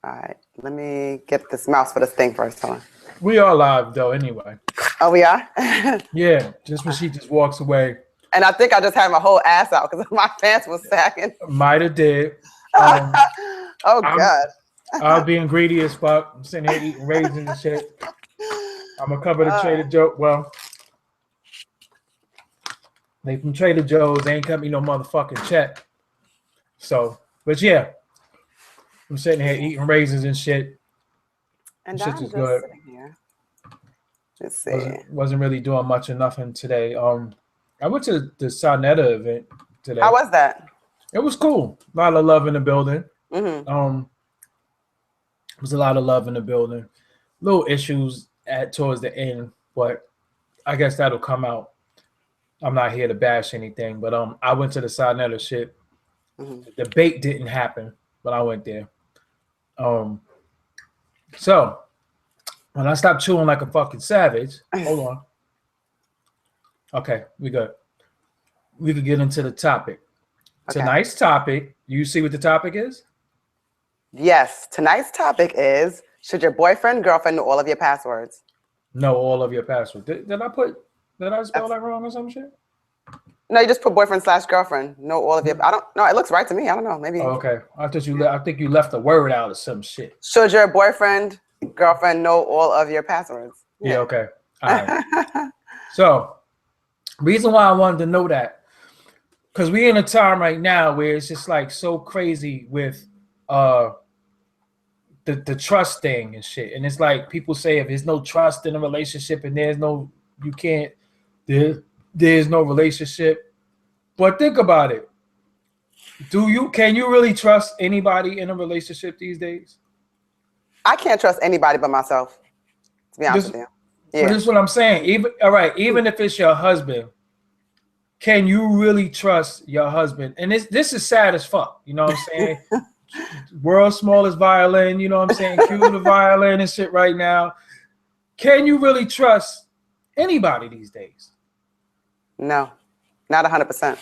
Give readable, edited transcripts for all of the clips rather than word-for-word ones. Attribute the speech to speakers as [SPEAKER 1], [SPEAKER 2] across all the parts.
[SPEAKER 1] All right, let me get this mouse for this thing first. Hold on.
[SPEAKER 2] We are live though, anyway.
[SPEAKER 1] Oh, we are?
[SPEAKER 2] Yeah, just when she just walks away.
[SPEAKER 1] And I think I just had my whole ass out because my pants was sagging.
[SPEAKER 2] Might have did.
[SPEAKER 1] Oh, God.
[SPEAKER 2] I'm being greedy as fuck. I'm sitting here eating raisins and shit. I'm gonna cover the Trader Joe. Well, they from Trader Joe's ain't cut me no motherfucking check. So, but yeah, I'm sitting here eating raisins and shit.
[SPEAKER 1] And
[SPEAKER 2] shit
[SPEAKER 1] I'm
[SPEAKER 2] is
[SPEAKER 1] just
[SPEAKER 2] good.
[SPEAKER 1] sitting here. Let's see.
[SPEAKER 2] Wasn't really doing much of nothing today. I went to the Sarnetta event today.
[SPEAKER 1] How was that?
[SPEAKER 2] It was cool. A lot of love in the building.
[SPEAKER 1] Mm-hmm.
[SPEAKER 2] There was a lot of love in the building. Little issues towards the end, but I guess that'll come out. I'm not here to bash anything, but I went to the Sarnetta shit.
[SPEAKER 1] Mm-hmm.
[SPEAKER 2] The debate didn't happen, but I went there. So when I stopped chewing like a fucking savage, hold on. Okay, we good. We could get into the topic. Okay. Tonight's topic, you see what the topic is?
[SPEAKER 1] Yes. Tonight's topic is, should your boyfriend, girlfriend know all of your passwords?
[SPEAKER 2] Know all of your passwords. Did I spell that wrong or some shit?
[SPEAKER 1] No, you just put boyfriend / girlfriend. Know all of your, I don't know. It looks right to me. I don't know. Maybe.
[SPEAKER 2] Oh, okay. I think you left a word out of some shit.
[SPEAKER 1] Should your boyfriend, girlfriend know all of your passwords?
[SPEAKER 2] Yeah, okay. All right. So, reason why I wanted to know that, because we're in a time right now where it's just like so crazy with the trust thing and shit. And it's like people say if there's no trust in a relationship and there's no relationship. But think about it. Can you really trust anybody in a relationship these days?
[SPEAKER 1] I can't trust anybody but myself, to be honest with you.
[SPEAKER 2] Yeah. But this is what I'm saying. Even if it's your husband, can you really trust your husband? And this is sad as fuck. You know what I'm saying? World's smallest violin, you know what I'm saying? Cue the violin and shit right now. Can you really trust anybody these days?
[SPEAKER 1] No, not 100%.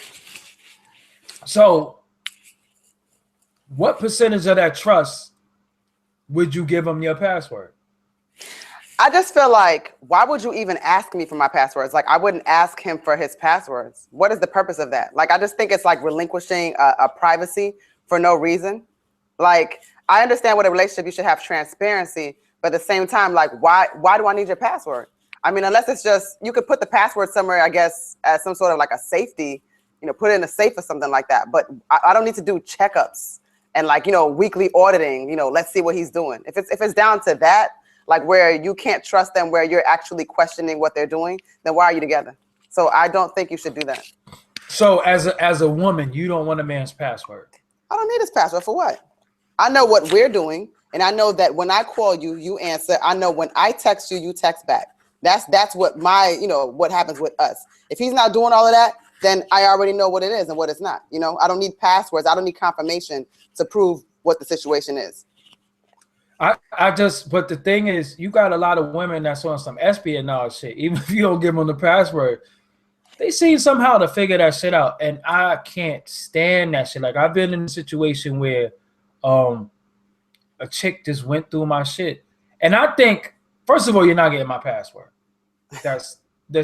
[SPEAKER 2] So, what percentage of that trust would you give him your password?
[SPEAKER 1] I just feel like, why would you even ask me for my passwords? Like, I wouldn't ask him for his passwords. What is the purpose of that? Like, I just think it's like relinquishing a privacy for no reason. Like, I understand with a relationship, you should have transparency, but at the same time, like, why do I need your password? I mean, unless it's just, you could put the password somewhere, I guess, as some sort of like a safety, put it in a safe or something like that. But I don't need to do checkups and like, weekly auditing, let's see what he's doing. If it's down to that, like where you can't trust them, where you're actually questioning what they're doing, then why are you together? So I don't think you should do that.
[SPEAKER 2] So as a woman, you don't want a man's password?
[SPEAKER 1] I don't need his password for what? I know what we're doing. And I know that when I call you, you answer. I know when I text you, you text back. That's what what happens with us. If he's not doing all of that, then I already know what it is and what it's not. I don't need passwords. I don't need confirmation to prove what the situation is.
[SPEAKER 2] But the thing is, you got a lot of women that's on some espionage shit. Even if you don't give them the password, they seem somehow to figure that shit out. And I can't stand that shit. Like, I've been in a situation where a chick just went through my shit. And I think, first of all, you're not getting my password. Let's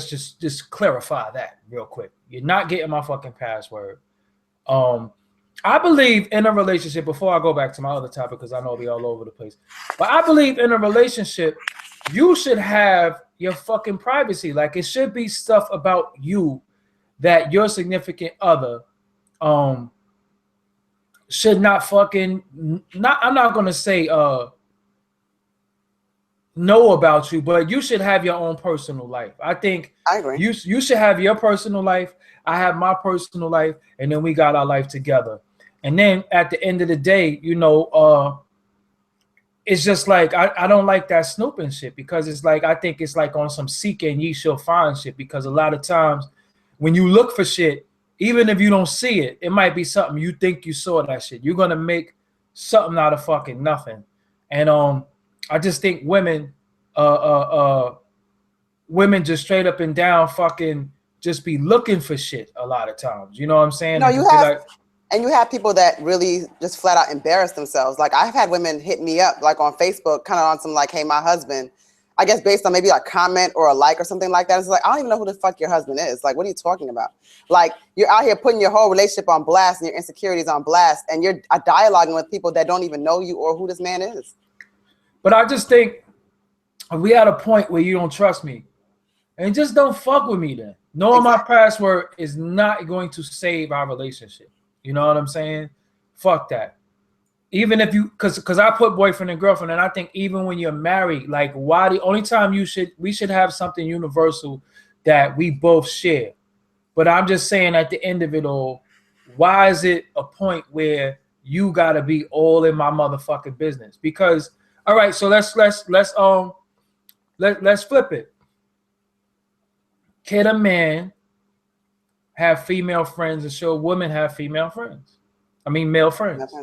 [SPEAKER 2] just clarify that real quick. You're not getting my fucking password. I believe in a relationship, before I go back to my other topic, because I know I'll be all over the place, but I believe in a relationship, you should have your fucking privacy. Like, it should be stuff about you that your significant other should not fucking, I'm not going to say know about you, but you should have your own personal life. I think
[SPEAKER 1] I agree.
[SPEAKER 2] You should have your personal life. I have my personal life, and then we got our life together. And then at the end of the day, it's just like I don't like that snooping shit, because it's like, I think it's like on some seek and ye shall find shit, because a lot of times when you look for shit, even if you don't see it, it might be something you think you saw that shit. You're gonna make something out of fucking nothing. And I just think women just straight up and down fucking just be looking for shit a lot of times. You know what I'm saying?
[SPEAKER 1] No, you have, And you have people that really just flat out embarrass themselves. Like I've had women hit me up like on Facebook, kind of on some like, hey, my husband, I guess based on maybe a comment or a like or something like that. It's like, I don't even know who the fuck your husband is. Like, what are you talking about? Like you're out here putting your whole relationship on blast and your insecurities on blast. And you're dialoguing with people that don't even know you or who this man is.
[SPEAKER 2] But I just think we at a point where you don't trust me. And just don't fuck with me then. Knowing my password is not going to save our relationship. You know what I'm saying? Fuck that. Even if you, because I put boyfriend and girlfriend, and I think even when you're married, like why the only time we should have something universal that we both share. But I'm just saying at the end of it all, why is it a point where you gotta be all in my motherfucking business? Because all right, so let's flip it. Can a man have female friends and should women have female friends? I mean, male friends.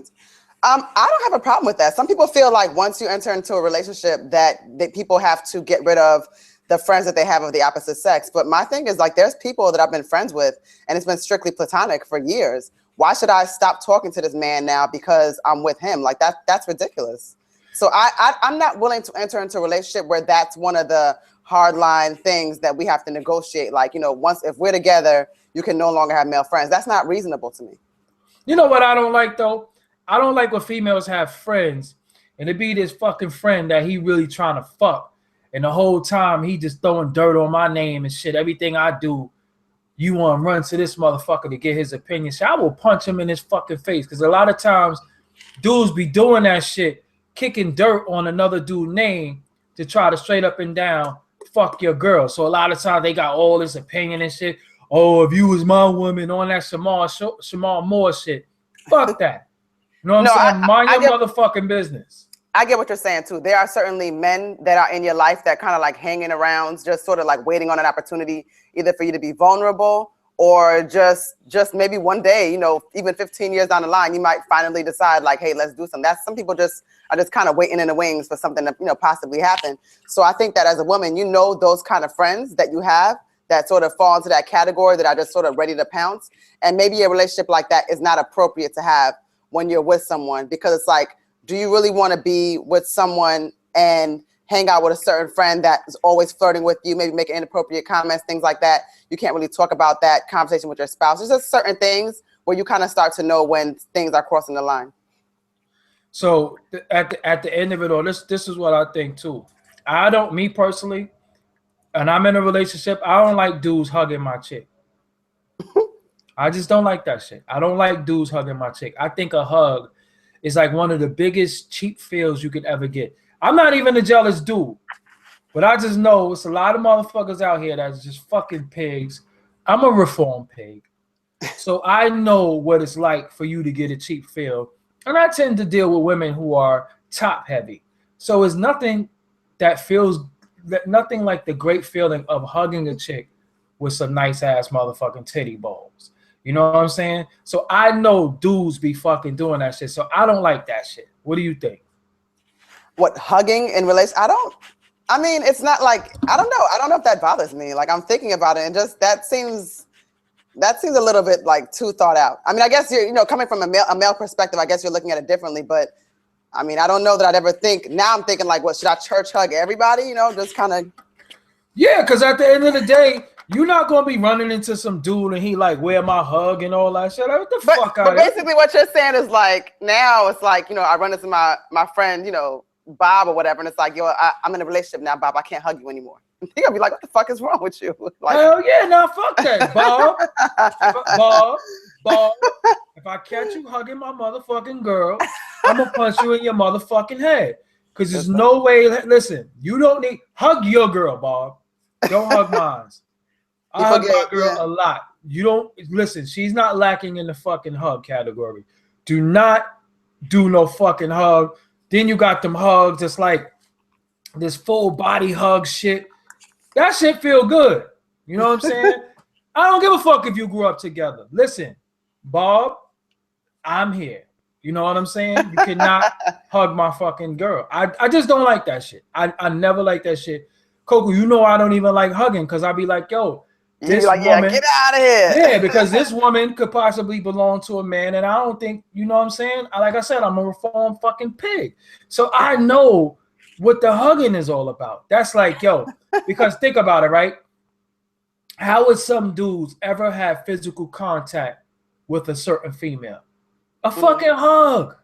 [SPEAKER 1] I don't have a problem with that. Some people feel like once you enter into a relationship that people have to get rid of the friends that they have of the opposite sex. But my thing is like, there's people that I've been friends with and it's been strictly platonic for years. Why should I stop talking to this man now because I'm with him? Like that's ridiculous. So I'm not willing to enter into a relationship where that's one of the hardline things that we have to negotiate. Like, you know, once if we're together, you can no longer have male friends. That's not reasonable to me.
[SPEAKER 2] You know what I don't like though? I don't like when females have friends and it be this fucking friend that he really trying to fuck. And the whole time he just throwing dirt on my name and shit. Everything I do, you want to run to this motherfucker to get his opinion. So I will punch him in his fucking face. Because a lot of times dudes be doing that shit, kicking dirt on another dude's name to try to straight up and down fuck your girl. So a lot of times they got all this opinion and shit. Oh, if you was my woman on that Shamar Moore shit. Fuck that. You know what I'm saying? Mind your motherfucking business.
[SPEAKER 1] I get what you're saying too. There are certainly men that are in your life that kind of like hanging around, just sort of like waiting on an opportunity, either for you to be vulnerable or just maybe one day, you know, even 15 years down the line, you might finally decide like, hey, let's do something. That's some people just are just kind of waiting in the wings for something to, you know, possibly happen. So I think that as a woman, you know, those kind of friends that you have that sort of fall into that category that are just sort of ready to pounce. And maybe a relationship like that is not appropriate to have when you're with someone, because it's like, do you really want to be with someone and hang out with a certain friend that is always flirting with you, maybe making inappropriate comments, things like that? You can't really talk about that conversation with your spouse. There's just certain things where you kind of start to know when things are crossing the line.
[SPEAKER 2] So at the end of it all, this is what I think too. Me personally, and I'm in a relationship, I don't like dudes hugging my chick. I just don't like that shit. I don't like dudes hugging my chick. I think a hug is like one of the biggest cheap feels you could ever get. I'm not even a jealous dude, but I just know it's a lot of motherfuckers out here that's just fucking pigs. I'm a reformed pig. So I know what it's like for you to get a cheap feel. And I tend to deal with women who are top heavy. So it's nothing like the great feeling of hugging a chick with some nice ass motherfucking titty balls. You know what I'm saying? So I know dudes be fucking doing that shit. So I don't like that shit. What do you think?
[SPEAKER 1] What, hugging in relation? I mean, it's not like, I don't know. I don't know if that bothers me. Like I'm thinking about it and just that seems a little bit like too thought out. I mean, I guess you're, you know, coming from a male perspective, I guess you're looking at it differently, but I mean, I don't know that I'd ever think, now I'm thinking like, what, should I church hug everybody? You know, just kind of.
[SPEAKER 2] Yeah, because at the end of the day, you're not going to be running into some dude and he like, where my hug and all that shit. Like, what the fuck out of here?
[SPEAKER 1] Basically what you're saying is like, now it's like, you know, I run into my friend, you know, Bob or whatever, and it's like, yo, I'm in a relationship now, Bob, I can't hug you anymore. He's gonna be like, what the fuck is wrong with you? Like,
[SPEAKER 2] hell yeah, nah, fuck that, Bob. Bob, if I catch you hugging my motherfucking girl, I'm gonna punch you in your motherfucking head. Because there's no way, listen, you don't need, hug your girl, Bob. Don't hug mine. I hug my girl a lot. You don't, listen, she's not lacking in the fucking hug category. Do not do no fucking hug. Then you got them hugs, it's like this full body hug shit. That shit feel good. You know what I'm saying? I don't give a fuck if you grew up together. Listen, Bob, I'm here. You know what I'm saying? You cannot hug my fucking girl. I just don't like that shit. I never like that shit. Coco, you know I don't even like hugging because I be like, yo,
[SPEAKER 1] You're like, yeah, get out of here.
[SPEAKER 2] Yeah, because this woman could possibly belong to a man, and I don't think, you know what I'm saying? Like I said, I'm a reformed fucking pig. So I know what the hugging is all about. That's like, yo, because think about it, right? How would some dudes ever have physical contact with a certain female? A fucking hug.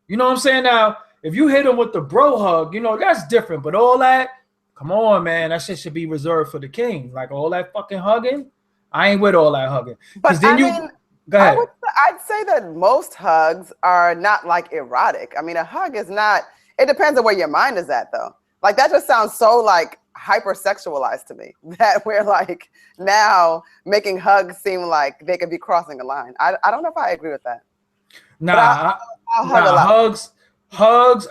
[SPEAKER 2] You know what I'm saying? Now, if you hit them with the bro hug, you know, that's different. But all that, come on, man, that shit should be reserved for the king. Like all that fucking hugging, I ain't with all that hugging.
[SPEAKER 1] But
[SPEAKER 2] then go ahead.
[SPEAKER 1] I'd say that most hugs are not like erotic. I mean, a hug is not, it depends on where your mind is at though. Like that just sounds so like hypersexualized to me that we're like now making hugs seem like they could be crossing a line. I don't know if I agree with that.
[SPEAKER 2] Nah, hugs,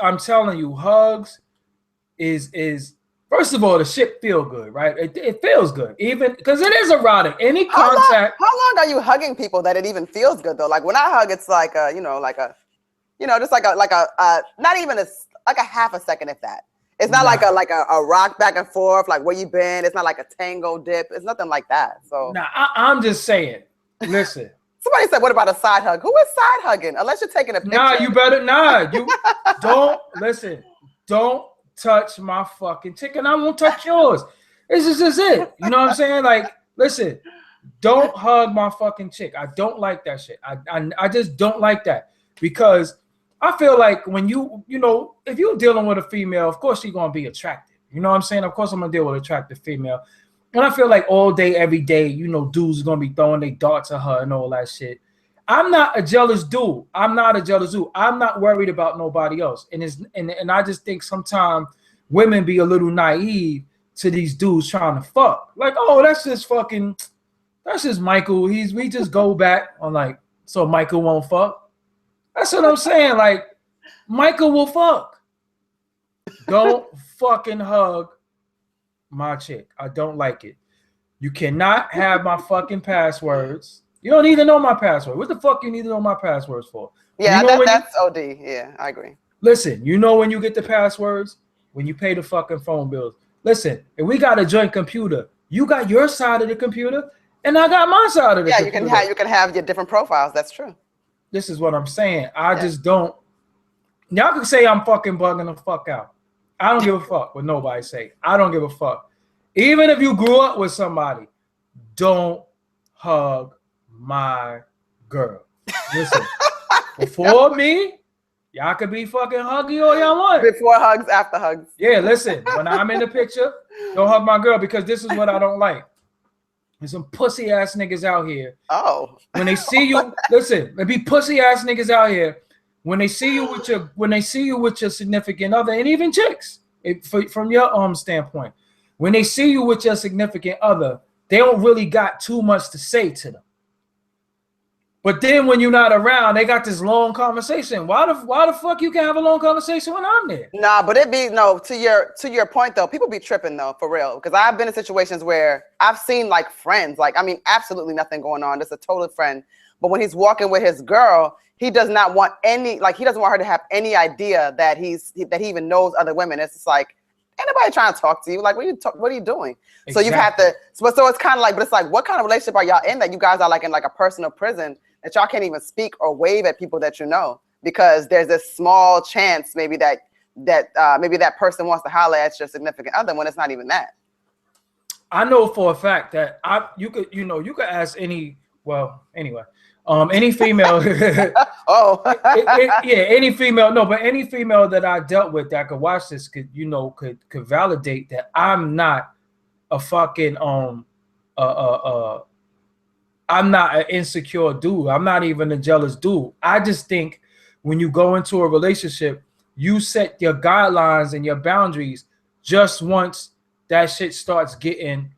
[SPEAKER 2] I'm telling you, hugs is first of all, the shit feel good, right? It feels good, even because it is erotic. Any contact.
[SPEAKER 1] How long are you hugging people that it even feels good though? Like when I hug, it's like a, just like a not even like a half a second, if that. It's not like a rock back and forth, like where you been. It's not like a tango dip. It's nothing like that. So
[SPEAKER 2] I'm just saying. Listen.
[SPEAKER 1] Somebody said, "What about a side hug?" Who is side hugging? Unless you're taking a picture.
[SPEAKER 2] You don't listen. Don't touch my fucking chicken. I won't touch yours. This is just it. You know what I'm saying? Like, listen. Don't hug my fucking chick. I don't like that shit. I just don't like that because I feel like when you know, if you're dealing with a female, of course she's gonna be attractive. You know what I'm saying? Of course I'm gonna deal with an attractive female. And I feel like all day, every day, you know, dudes are gonna be throwing their darts at her and all that shit. I'm not a jealous dude. I'm not worried about nobody else. And I just think sometimes women be a little naive to these dudes trying to fuck. Like, oh, that's just Michael. We just go back on like, so Michael won't fuck. That's what I'm saying. Like, Michael will fuck. Don't fucking hug my chick. I don't like it. You cannot have my fucking passwords. You don't need to know my password. What the fuck you need to know my passwords for?
[SPEAKER 1] Yeah, that's OD. Yeah, I agree.
[SPEAKER 2] Listen, you know when you get the passwords? When you pay the fucking phone bills. Listen, if we got a joint computer, you got your side of the computer, and I got my side of the computer.
[SPEAKER 1] Yeah, you can have your different profiles. That's true.
[SPEAKER 2] This is what I'm saying. I just don't. Y'all can say I'm fucking bugging the fuck out. I don't give a fuck what nobody say. I don't give a fuck. Even if you grew up with somebody, don't hug my girl. Listen, before me, y'all could be fucking huggy all y'all want.
[SPEAKER 1] Before hugs, after hugs.
[SPEAKER 2] Yeah, listen, when I'm in the picture, don't hug my girl because this is what I don't like. There's some pussy ass niggas out here.
[SPEAKER 1] Oh.
[SPEAKER 2] When they see you, listen, there be pussy ass niggas out here. When they see you with your significant other, and even chicks, from your standpoint, when they see you with your significant other, they don't really got too much to say to them. But then when you're not around, they got this long conversation. Why the fuck you can have a long conversation when I'm there?
[SPEAKER 1] Nah, but to your point though, people be tripping though, for real. Because I've been in situations where I've seen like friends, like I mean, absolutely nothing going on, just a total friend. But when he's walking with his girl, he does not want he doesn't want her to have any idea that he even knows other women. It's just like, ain't nobody trying to talk to you. Like, what are you doing? Exactly. So you've had to. So it's kind of like, but it's like, what kind of relationship are y'all in that you guys are like in like a personal prison that y'all can't even speak or wave at people that you know because there's this small chance maybe that maybe that person wants to holler at your significant other when it's not even that.
[SPEAKER 2] I know for a fact that you could ask any female. Any female. No, but any female that I dealt with that could watch this could validate that I'm not a fucking I'm not an insecure dude. I'm not even a jealous dude. I just think when you go into a relationship, you set your guidelines and your boundaries just once that shit starts getting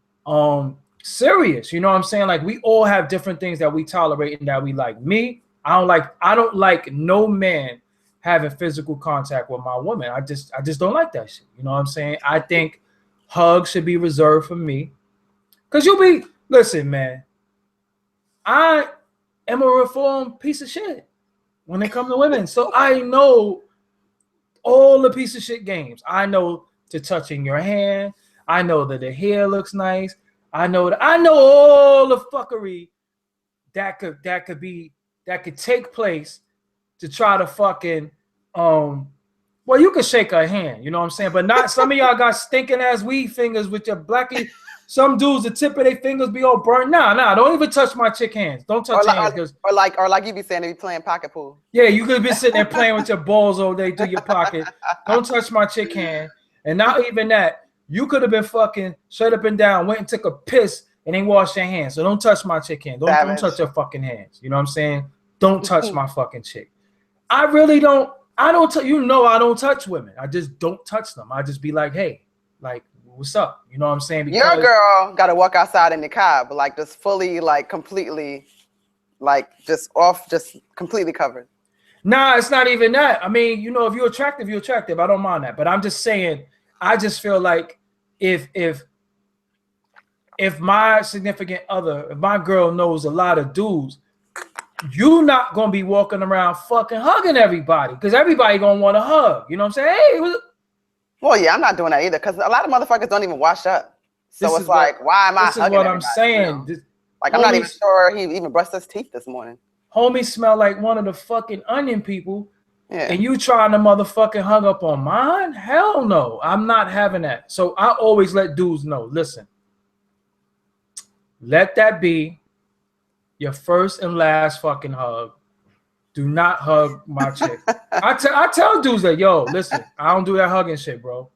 [SPEAKER 2] serious. You know what I'm saying? Like we all have different things that we tolerate and that we like. Me, I don't like no man having physical contact with my woman. I just don't like that shit. You know what I'm saying? I think hugs should be reserved for me. Cause listen, man. I am a reformed piece of shit when it comes to women. So I know all the piece of shit games. I know to touching your hand. I know that the hair looks nice. I know all the fuckery that could take place to try to fucking well, you can shake her hand, you know what I'm saying? But not some of y'all got stinking ass weed fingers with your blacky. Some dudes, the tip of their fingers be all burnt. Nah, don't even touch my chick hands. Don't touch hands, because
[SPEAKER 1] or like you be saying, they be playing pocket pool.
[SPEAKER 2] yeah, you could be sitting there playing with your balls all day through your pocket. Don't touch my chick hand. And not even that, you could have been fucking straight up and down, went and took a piss and then washed your hands. So don't touch my chick hand. Don't touch your fucking hands. You know what I'm saying? Don't touch my fucking chick. I really don't. I don't. I don't touch women. I just don't touch them. I just be like, hey, like, what's up? You know what I'm saying?
[SPEAKER 1] Because your girl got to walk outside in the car, but like just fully, like completely, like just completely covered.
[SPEAKER 2] Nah, it's not even that. I mean, if you're attractive, you're attractive. I don't mind that. But I'm just saying, I just feel like if my significant other, if my girl knows a lot of dudes, you're not gonna be walking around fucking hugging everybody, because everybody gonna want to hug. You know what I'm saying? Hey,
[SPEAKER 1] well, yeah, I'm not doing that either, because a lot of motherfuckers don't even wash up. So it's like, why am I hugging everybody? This is what I'm saying. Like, I'm not even sure he even brushed his teeth this morning.
[SPEAKER 2] Homie smell like one of the fucking onion people, and you trying to motherfucking hug up on mine? Hell no, I'm not having that. So I always let dudes know, listen, let that be your first and last fucking hug. Do not hug my chick. I tell dudes that, yo, listen, I don't do that hugging shit, bro.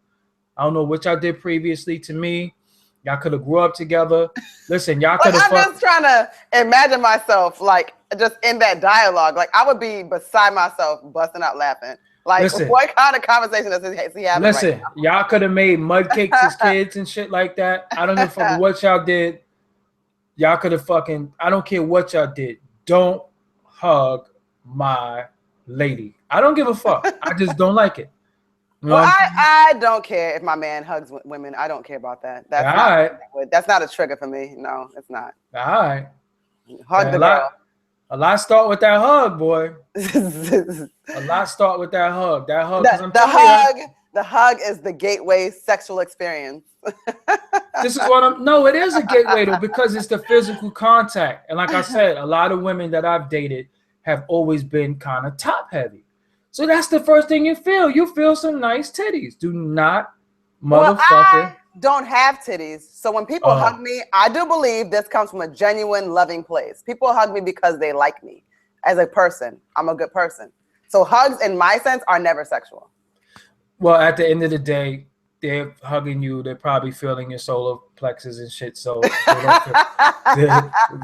[SPEAKER 2] I don't know what y'all did previously to me. Y'all could have grew up together. Listen, y'all could have.
[SPEAKER 1] I'm just trying to imagine myself like just in that dialogue. Like I would be beside myself, busting out laughing. Like, listen, what kind of conversation does he have?
[SPEAKER 2] Listen, right now? Y'all could have made mud cakes as kids and shit like that. I don't know what y'all did. Y'all could have fucking. I don't care what y'all did. Don't hug my lady. I don't give a fuck. I just don't like it.
[SPEAKER 1] You know, well, I don't care if my man hugs women. I don't care about that. That's not a trigger for me. No, it's not.
[SPEAKER 2] All right.
[SPEAKER 1] Hug the girl.
[SPEAKER 2] A lot start with that hug, boy. A lot start with that hug. That hug.
[SPEAKER 1] The hug is the gateway sexual experience.
[SPEAKER 2] This is what No, it is a gateway though, because it's the physical contact. And like I said, a lot of women that I've dated have always been kind of top heavy. So that's the first thing you feel. You feel some nice titties. Do not I
[SPEAKER 1] don't have titties. So when people hug me, I do believe this comes from a genuine loving place. People hug me because they like me as a person. I'm a good person. So hugs in my sense are never sexual.
[SPEAKER 2] Well, at the end of the day, they're hugging you. They're probably feeling your solar plexus and shit. So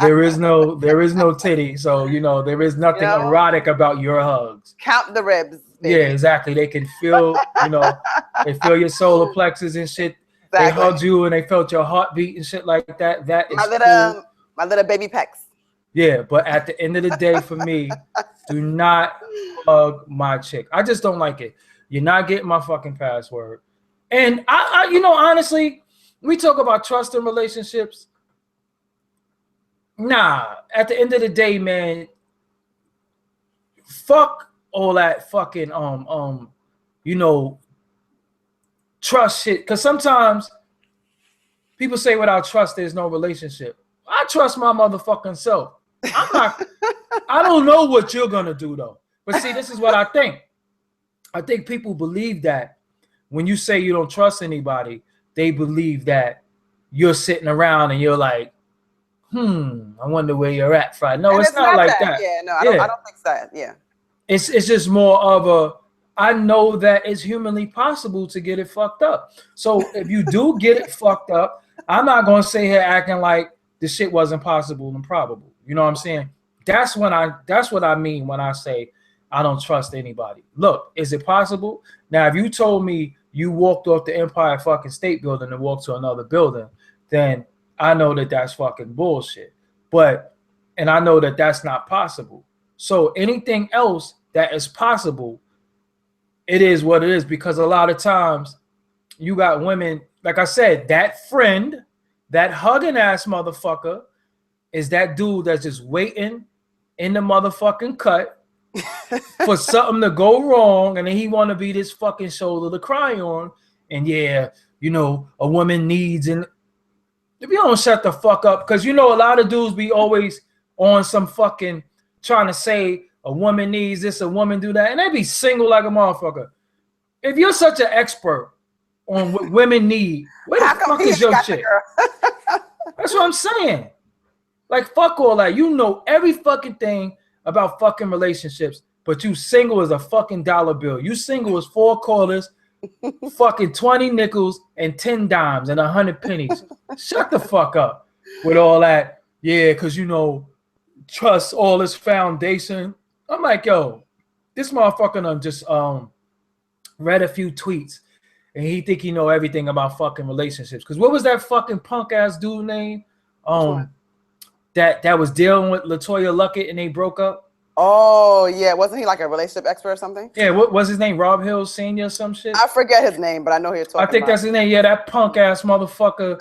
[SPEAKER 2] there is no titty. So there is nothing erotic about your hugs.
[SPEAKER 1] Count the ribs. Baby.
[SPEAKER 2] Yeah, exactly. They can feel, they feel your solar plexus and shit. Exactly. They hugged you and they felt your heartbeat and shit like that. That is cool.
[SPEAKER 1] My little baby pecs.
[SPEAKER 2] Yeah, but at the end of the day, for me, do not hug my chick. I just don't like it. You're not getting my fucking password. And I honestly, we talk about trust in relationships. Nah, at the end of the day, man, fuck all that fucking trust shit. Because sometimes people say without trust, there's no relationship. I trust my motherfucking self. I don't know what you're gonna do though. But see, this is what I think. I think people believe that when you say you don't trust anybody, they believe that you're sitting around and you're like, I wonder where you're at, Friday. No, it's not like that.
[SPEAKER 1] Yeah, no, I don't think so. Yeah.
[SPEAKER 2] It's just more of I know that it's humanly possible to get it fucked up. So if you do get it fucked up, I'm not gonna sit here acting like the shit wasn't possible and probable. You know what I'm saying? That's what I mean when I say I don't trust anybody. Look, is it possible? Now, if you told me you walked off the Empire fucking State Building and walked to another building, then I know that that's fucking bullshit. And I know that that's not possible. So anything else that is possible, it is what it is, because a lot of times you got women, like I said, that friend, that hugging ass motherfucker is that dude that's just waiting in the motherfucking cut for something to go wrong, and then he want to be this fucking shoulder to cry on. And yeah, a woman needs, and if you don't shut the fuck up, because you know a lot of dudes be always on some fucking trying to say a woman needs this, a woman do that, and they be single like a motherfucker. If you're such an expert on what women need, where the fuck is your shit? That's what I'm saying. Like, fuck all that. You know every fucking thing about fucking relationships, but you single as a fucking dollar bill. You single as 4 quarters, fucking 20 nickels, and 10 dimes, and 100 pennies. Shut the fuck up with all that. Yeah, because, you know, trust all this foundation. I'm like, yo, this motherfucker done just read a few tweets, and he think he know everything about fucking relationships. Because what was that fucking punk ass dude name? That was dealing with LaToya Luckett and they broke up.
[SPEAKER 1] Oh yeah, wasn't he like a relationship expert or something?
[SPEAKER 2] Yeah, what was his name? Rob Hill Sr. or some shit.
[SPEAKER 1] I forget his name, but I know who you're talking about.
[SPEAKER 2] I think that's his name. Yeah, that punk ass motherfucker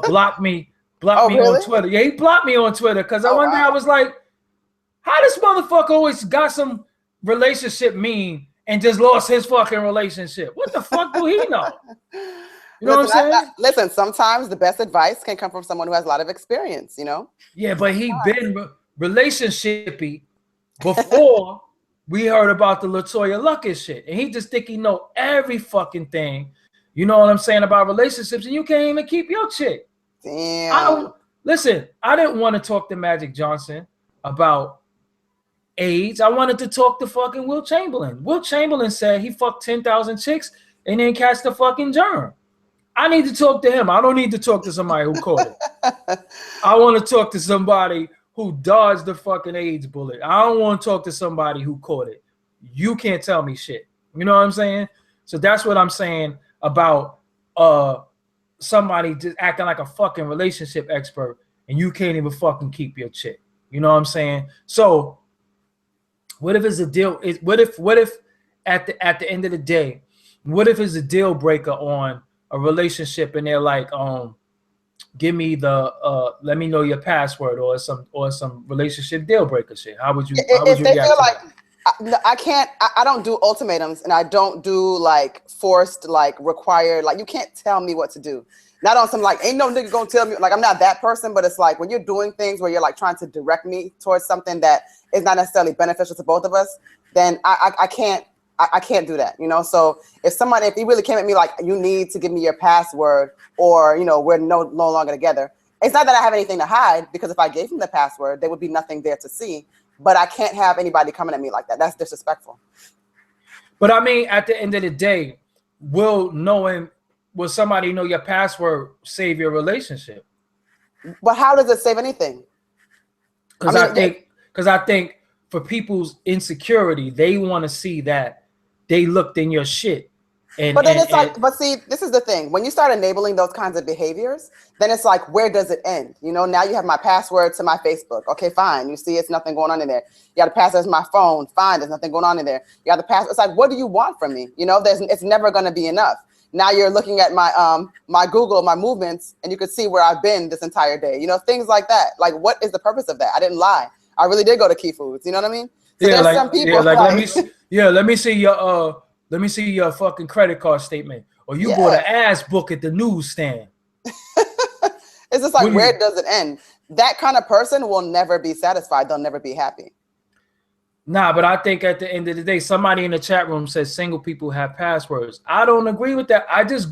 [SPEAKER 2] blocked me
[SPEAKER 1] really?
[SPEAKER 2] on Twitter. Yeah, he blocked me on Twitter because one day I was like, how this motherfucker always got some relationship meme and just lost his fucking relationship? What the fuck do he know? You know what I'm saying?
[SPEAKER 1] Listen, sometimes the best advice can come from someone who has a lot of experience, you know?
[SPEAKER 2] Yeah, but he been relationshipy before we heard about the LaToya Luckett shit. And he just think he know every fucking thing, you know what I'm saying, about relationships, and you can't even keep your chick.
[SPEAKER 1] Damn.
[SPEAKER 2] I didn't want to talk to Magic Johnson about AIDS. I wanted to talk to fucking Will Chamberlain. Will Chamberlain said he fucked 10,000 chicks and then catch the fucking germ. I need to talk to him. I don't need to talk to somebody who caught it. I want to talk to somebody who dodged the fucking AIDS bullet. I don't want to talk to somebody who caught it. You can't tell me shit. You know what I'm saying? So that's what I'm saying about somebody just acting like a fucking relationship expert and you can't even fucking keep your chick. You know what I'm saying? So what if it's a deal? What if at the end of the day, what if it's a deal breaker on a relationship and they're like, give me the let me know your password or some relationship deal breaker shit? How would you react to that?
[SPEAKER 1] I don't do ultimatums, and I don't do like forced, like required, like you can't tell me what to do. Not on some like, ain't no nigga gonna tell me, like I'm not that person, but it's like when you're doing things where you're like trying to direct me towards something that is not necessarily beneficial to both of us, then I can't do that, you know? So if he really came at me like, you need to give me your password or, you know, we're no longer together. It's not that I have anything to hide, because if I gave him the password, there would be nothing there to see, but I can't have anybody coming at me like that. That's disrespectful.
[SPEAKER 2] But I mean, at the end of the day, will somebody know your password save your relationship?
[SPEAKER 1] But how does it save anything?
[SPEAKER 2] Because I think for people's insecurity, they want to see that they looked in your shit.
[SPEAKER 1] But see, this is the thing. When you start enabling those kinds of behaviors, then it's like, where does it end? You know, now you have my password to my Facebook. Okay, fine. You see, it's nothing going on in there. You got the password to my phone. Fine, there's nothing going on in there. You got the password. It's like, what do you want from me? You know, it's never going to be enough. Now you're looking at my my Google, my movements, and you could see where I've been this entire day. You know, things like that. Like, what is the purpose of that? I didn't lie. I really did go to Key Foods. You know what I mean? So
[SPEAKER 2] yeah,
[SPEAKER 1] there's some people
[SPEAKER 2] let me see your fucking credit card statement, or you bought an ass book at the newsstand.
[SPEAKER 1] It's just like, where does it end? That kind of person will never be satisfied. They'll never be happy.
[SPEAKER 2] Nah, but I think at the end of the day, somebody in the chat room says single people have passwords. I don't agree with that. I just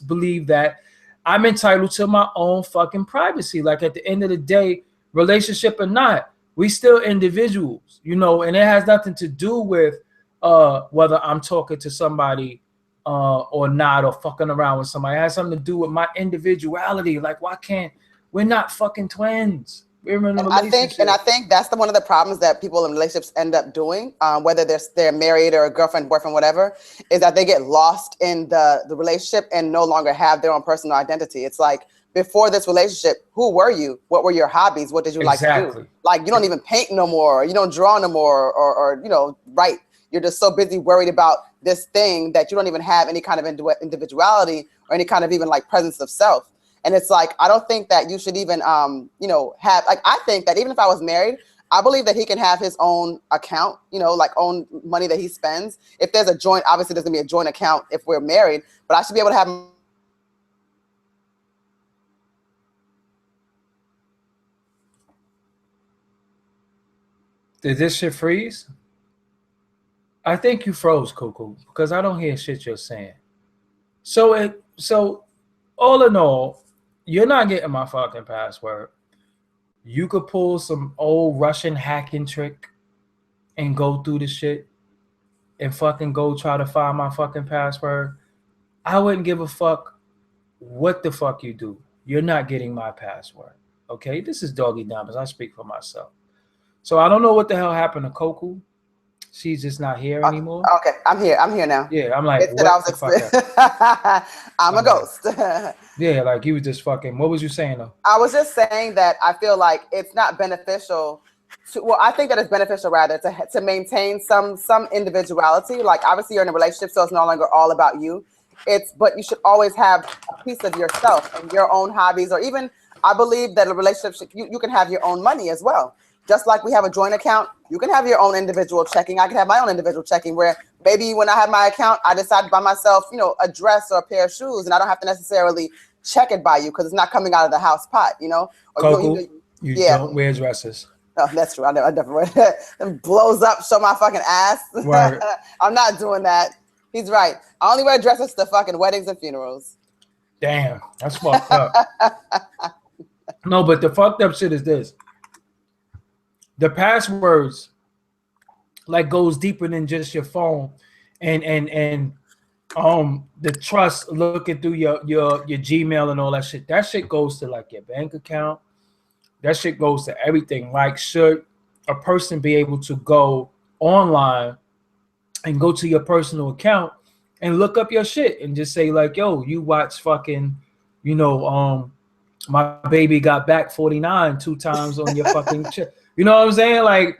[SPEAKER 2] believe that I'm entitled to my own fucking privacy. Like, at the end of the day, relationship or not, we still individuals, you know, and it has nothing to do with whether I'm talking to somebody or not, or fucking around with somebody. It has something to do with my individuality. Like, we're not fucking twins. We're in a relationship.
[SPEAKER 1] I think that's one of the problems that people in relationships end up doing, whether they're married or a girlfriend, boyfriend, whatever, is that they get lost in the relationship and no longer have their own personal identity. It's like, before this relationship, who were you? What were your hobbies? What did you like to do? Like, you don't even paint no more, or you don't draw no more, or you know, write. You're just so busy worried about this thing that you don't even have any kind of individuality or any kind of even like presence of self. And it's like, I don't think that you should even, you know, have, like, I think that even if I was married, I believe that he can have his own account, you know, like own money that he spends. If there's a joint, obviously there's gonna be a joint account if we're married, but I should be able to have
[SPEAKER 2] Did this shit freeze? I think you froze, Cuckoo, because I don't hear shit you're saying. So all in all, you're not getting my fucking password. You could pull some old Russian hacking trick and go through the shit and fucking go try to find my fucking password. I wouldn't give a fuck what the fuck you do. You're not getting my password. Okay? This is Doggie Diamonds. I speak for myself. So I don't know what the hell happened to Coco. She's just not here anymore.
[SPEAKER 1] Okay, I'm here now.
[SPEAKER 2] Yeah, I'm like,
[SPEAKER 1] It said
[SPEAKER 2] what the fuck?
[SPEAKER 1] I'm a ghost.
[SPEAKER 2] Yeah, like you was just fucking. What was you saying though?
[SPEAKER 1] I was just saying that I feel like it's not beneficial to. Well, I think that it's beneficial rather to maintain some individuality. Like obviously you're in a relationship, so it's no longer all about you. But you should always have a piece of yourself and your own hobbies, or even I believe that a relationship you can have your own money as well. Just like we have a joint account, you can have your own individual checking. I can have my own individual checking where maybe when I have my account, I decide to buy myself, a dress or a pair of shoes, and I don't have to necessarily check it by you because it's not coming out of the house pot, Or
[SPEAKER 2] Coco, you don't wear dresses.
[SPEAKER 1] Oh, that's true. I never wear that. It blows up, show my fucking ass. I'm not doing that. He's right. I only wear dresses to fucking weddings and funerals.
[SPEAKER 2] Damn, that's fucked up. No, but the fucked up shit is this. The passwords like goes deeper than just your phone and the trust looking through your Gmail and all that shit. That shit goes to like your bank account. That shit goes to everything. Like, should a person be able to go online and go to your personal account and look up your shit and just say like, yo, you watch fucking, my baby got back 49 2 times on your fucking shit. You know what I'm saying? Like,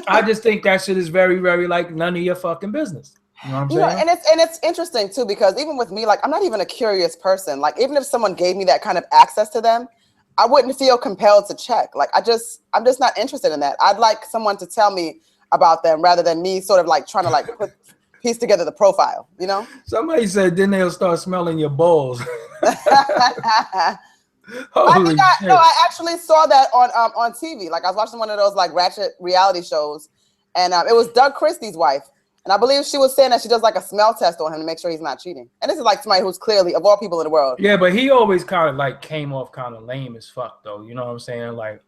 [SPEAKER 2] I just think that shit is very, very like none of your fucking business. You know what I'm saying?
[SPEAKER 1] And it's interesting too, because even with me, like I'm not even a curious person. Like even if someone gave me that kind of access to them, I wouldn't feel compelled to check. Like I'm just not interested in that. I'd like someone to tell me about them rather than me sort of like trying to like piece together the profile,
[SPEAKER 2] Somebody said then they'll start smelling your balls.
[SPEAKER 1] I actually saw that on TV. Like I was watching one of those like ratchet reality shows, and it was Doug Christie's wife, and I believe she was saying that she does like a smell test on him to make sure he's not cheating. And this is like somebody who's clearly of all people in the world.
[SPEAKER 2] Yeah, but he always kind of like came off kind of lame as fuck though. You know what I'm saying? Like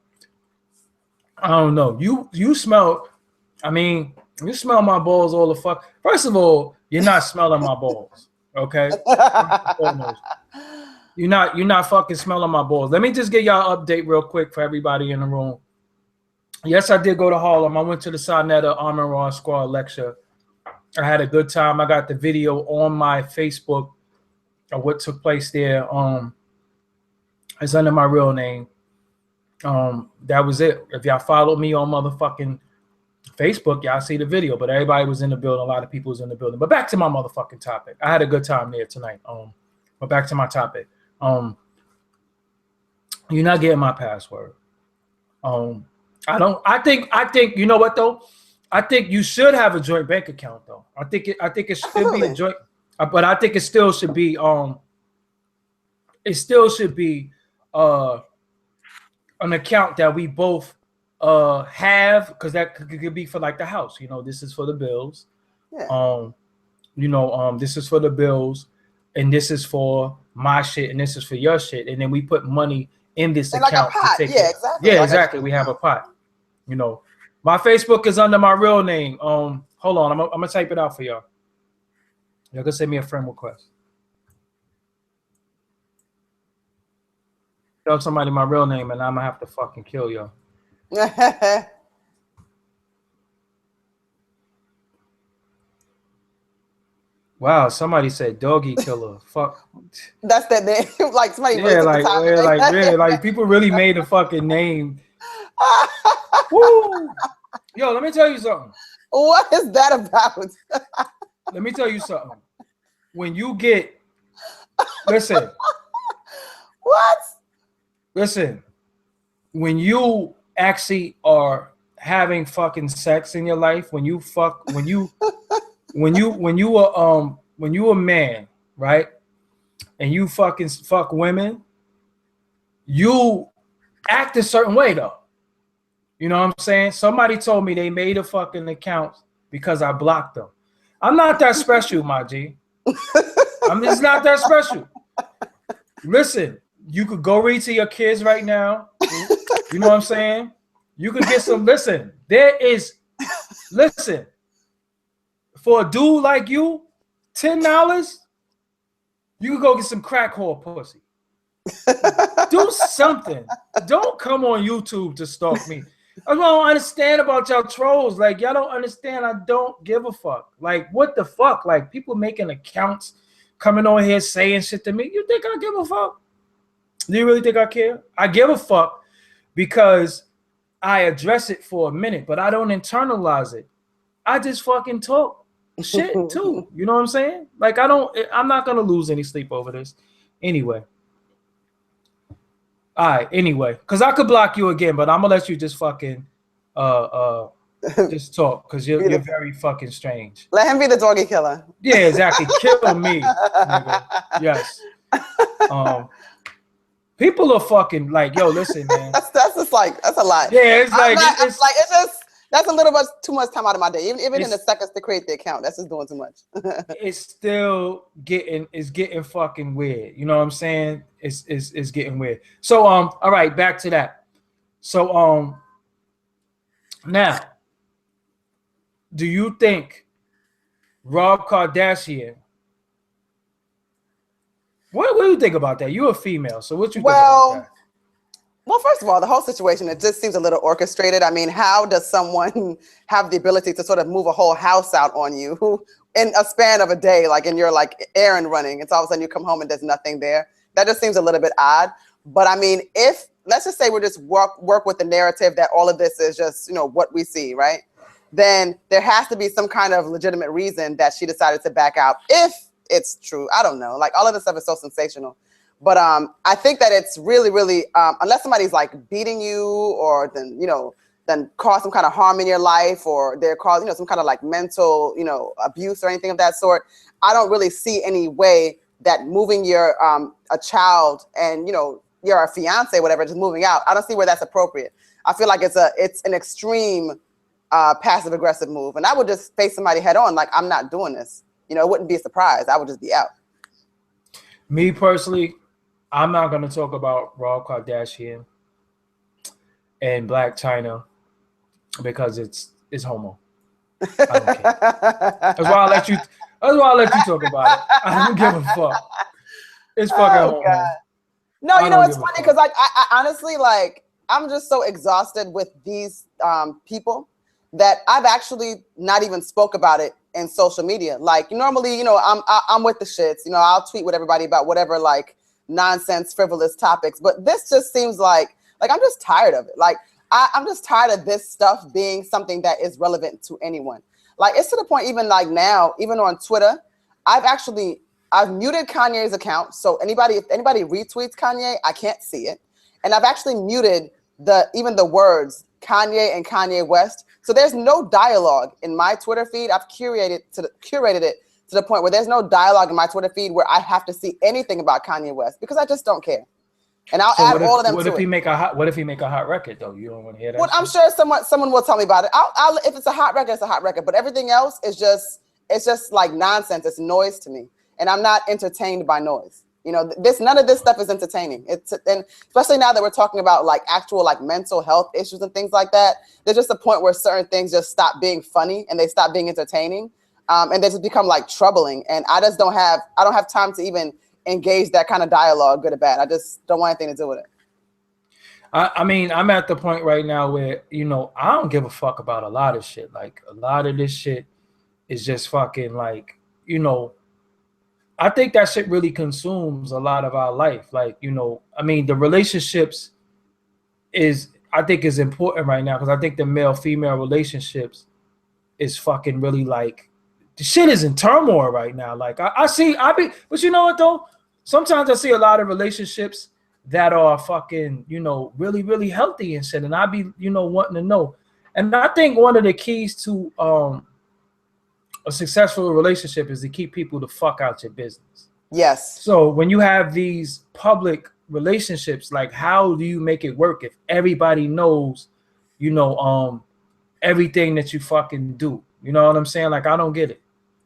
[SPEAKER 2] I don't know. You smell. I mean, you smell my balls all the fuck. First of all, you're not smelling my balls. Okay. You're not fucking smelling my balls. Let me just get y'all an update real quick for everybody in the room. Yes, I did go to Harlem. I went to the Sonetta Armor Raw Squad lecture. I had a good time. I got the video on my Facebook of what took place there. It's under my real name. That was it. If y'all follow me on motherfucking Facebook, y'all see the video. But everybody was in the building. A lot of people was in the building. But back to my motherfucking topic. I had a good time there tonight. But back to my topic. You're not getting my password. I think you know what though? I think you should have a joint bank account though. I think it should be a joint, but I think it still should be an account that we both have, because that could be for like the house. This is for the bills.
[SPEAKER 1] Yeah.
[SPEAKER 2] This is for the bills, and this is for my shit, and this is for your shit, and then we put money in this account.
[SPEAKER 1] Like a pot. Exactly.
[SPEAKER 2] Yeah, exactly. We have a pot. My Facebook is under my real name. Hold on, I'm gonna type it out for y'all. Y'all can send me a friend request. Tell somebody my real name, and I'm gonna have to fucking kill y'all. Wow, somebody said doggy killer. Fuck.
[SPEAKER 1] That's that name. Like somebody.
[SPEAKER 2] Yeah, like people really made a fucking name. Woo! Yo, let me tell you something.
[SPEAKER 1] What is that about?
[SPEAKER 2] Let me tell you something. When you get, listen.
[SPEAKER 1] What?
[SPEAKER 2] Listen. When you actually are having fucking sex in your life, when you a man, right, and you fucking fuck women, you act a certain way though. You know what I'm saying? Somebody told me they made a fucking account because I blocked them. I'm not that special, my G. I'm just not that special. Listen, you could go read to your kids right now. You know what I'm saying? You could get some. Listen, listen, for a dude like you, $10, you could go get some crack whore pussy. Do something. Don't come on YouTube to stalk me. I don't understand about y'all trolls. Like, y'all don't understand. I don't give a fuck. Like, what the fuck? Like, people making accounts, coming on here saying shit to me. You think I give a fuck? Do you really think I care? I give a fuck because I address it for a minute, but I don't internalize it. I just fucking talk shit too. You know what I'm saying? Like, I'm not gonna lose any sleep over this. Anyway. All right, anyway, because I could block you again, but I'm gonna let you just fucking just talk because you're very fucking strange.
[SPEAKER 1] Let him be the doggy killer.
[SPEAKER 2] Yeah, exactly. Kill me, nigga. Yes. People are fucking like, yo, listen, man.
[SPEAKER 1] That's just like, that's a lot.
[SPEAKER 2] Yeah, it's like
[SPEAKER 1] it's just that's a little bit too much time out of my day. Even in the seconds to create the account, that's just doing too much.
[SPEAKER 2] It's still getting fucking weird. You know what I'm saying? It's getting weird. So all right, back to that. So now, do you think Rob Kardashian? What do you think about that? You're a female, so what you think about that?
[SPEAKER 1] Well, first of all, the whole situation, it just seems a little orchestrated. I mean, how does someone have the ability to sort of move a whole house out on you in a span of a day, like in your like errand running? It's all of a sudden you come home and there's nothing there. That just seems a little bit odd. But I mean, if let's just say we're just work with the narrative that all of this is just, you know, what we see, right? Then there has to be some kind of legitimate reason that she decided to back out. If it's true, I don't know. Like all of this stuff is so sensational. But I think that it's really, really, unless somebody's like beating you or then cause some kind of harm in your life or they're causing, some kind of like mental, abuse or anything of that sort. I don't really see any way that moving your a child and, you're a fiance, whatever, just moving out. I don't see where that's appropriate. I feel like it's an extreme passive aggressive move. And I would just face somebody head on. Like, I'm not doing this. It wouldn't be a surprise. I would just be out.
[SPEAKER 2] Me personally, I'm not going to talk about Rob Kardashian and Black China because it's homo. I don't care. That's why I let you talk about it. I don't give a fuck. It's fucking homo. God.
[SPEAKER 1] No, it's funny because I honestly, like, I'm just so exhausted with these people that I've actually not even spoke about it in social media. Like, normally, I'm with the shits. I'll tweet with everybody about whatever, like, nonsense, frivolous topics. But this just seems like I'm just tired of it. Like, I'm just tired of this stuff being something that is relevant to anyone. Like, it's to the point even like now, even on Twitter, I've muted Kanye's account. So if anybody retweets Kanye, I can't see it. And I've actually muted even the words Kanye and Kanye West. So there's no dialogue in my Twitter feed. I've curated it to the point where there's no dialogue in my Twitter feed where I have to see anything about Kanye West because I just don't care. And I'll add all of them to it. What if he make a hot record though? You don't want to hear that? Well, I'm sure someone will tell me about it. I'll if it's a hot record, it's a hot record. But everything else is just like nonsense. It's noise to me, and I'm not entertained by noise. None of this stuff is entertaining. And especially now that we're talking about like actual like mental health issues and things like that. There's just a point where certain things just stop being funny and they stop being entertaining. And they just become like troubling. And I don't have time to even engage that kind of dialogue, good or bad. I just don't want anything to do with it. I mean, I'm at the point right now where, I don't give a fuck about a lot of shit. Like, a lot of this shit is just fucking like, I think that shit really consumes a lot of our life. Like, I mean, the relationships is important right now because I think the male-female relationships is fucking really like, the shit is in turmoil right now. Like, but you know what though? Sometimes I see a lot of relationships that are fucking, really, really healthy and shit. And I be, wanting to know. And I think one of the keys to a successful relationship is to keep people the fuck out your business. Yes. So when you have these public relationships, like, how do you make it work if everybody knows,
[SPEAKER 2] everything that you fucking do. You know what I'm saying? Like, I don't get it.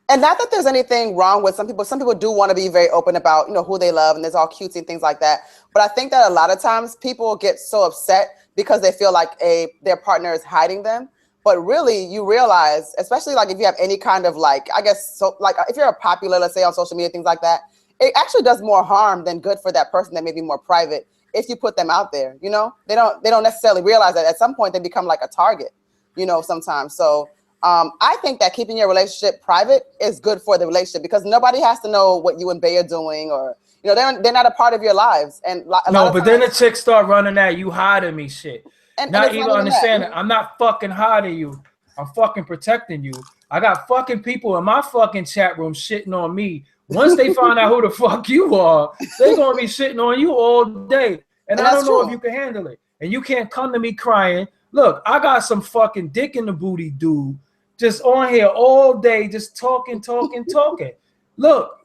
[SPEAKER 1] And not that there's anything wrong with some people. Some people do want to be very open about, who they love, and there's all cutesy and things like that. But I think that a lot of times people get so upset because they feel like their partner is hiding them. But really, you realize, especially like if you have any kind of like, I guess, so like if you're a popular, let's say on social media, things like that, it actually does more harm than good for that person that may be more private if you put them out there. They don't necessarily realize that at some point they become like a target, sometimes. So I think that keeping your relationship private is good for the relationship because nobody has to know what you and Bay are doing, or they're not a part of your lives. And
[SPEAKER 2] then the chicks start running at you hiding me shit. And not even understanding. I'm not fucking hiding you. I'm fucking protecting you. I got fucking people in my fucking chat room shitting on me. Once they find out who the fuck you are, they're gonna be shitting on you all day. And I don't know if you can handle it. And you can't come to me crying. Look, I got some fucking dick in the booty dude just on here all day, just talking. Look,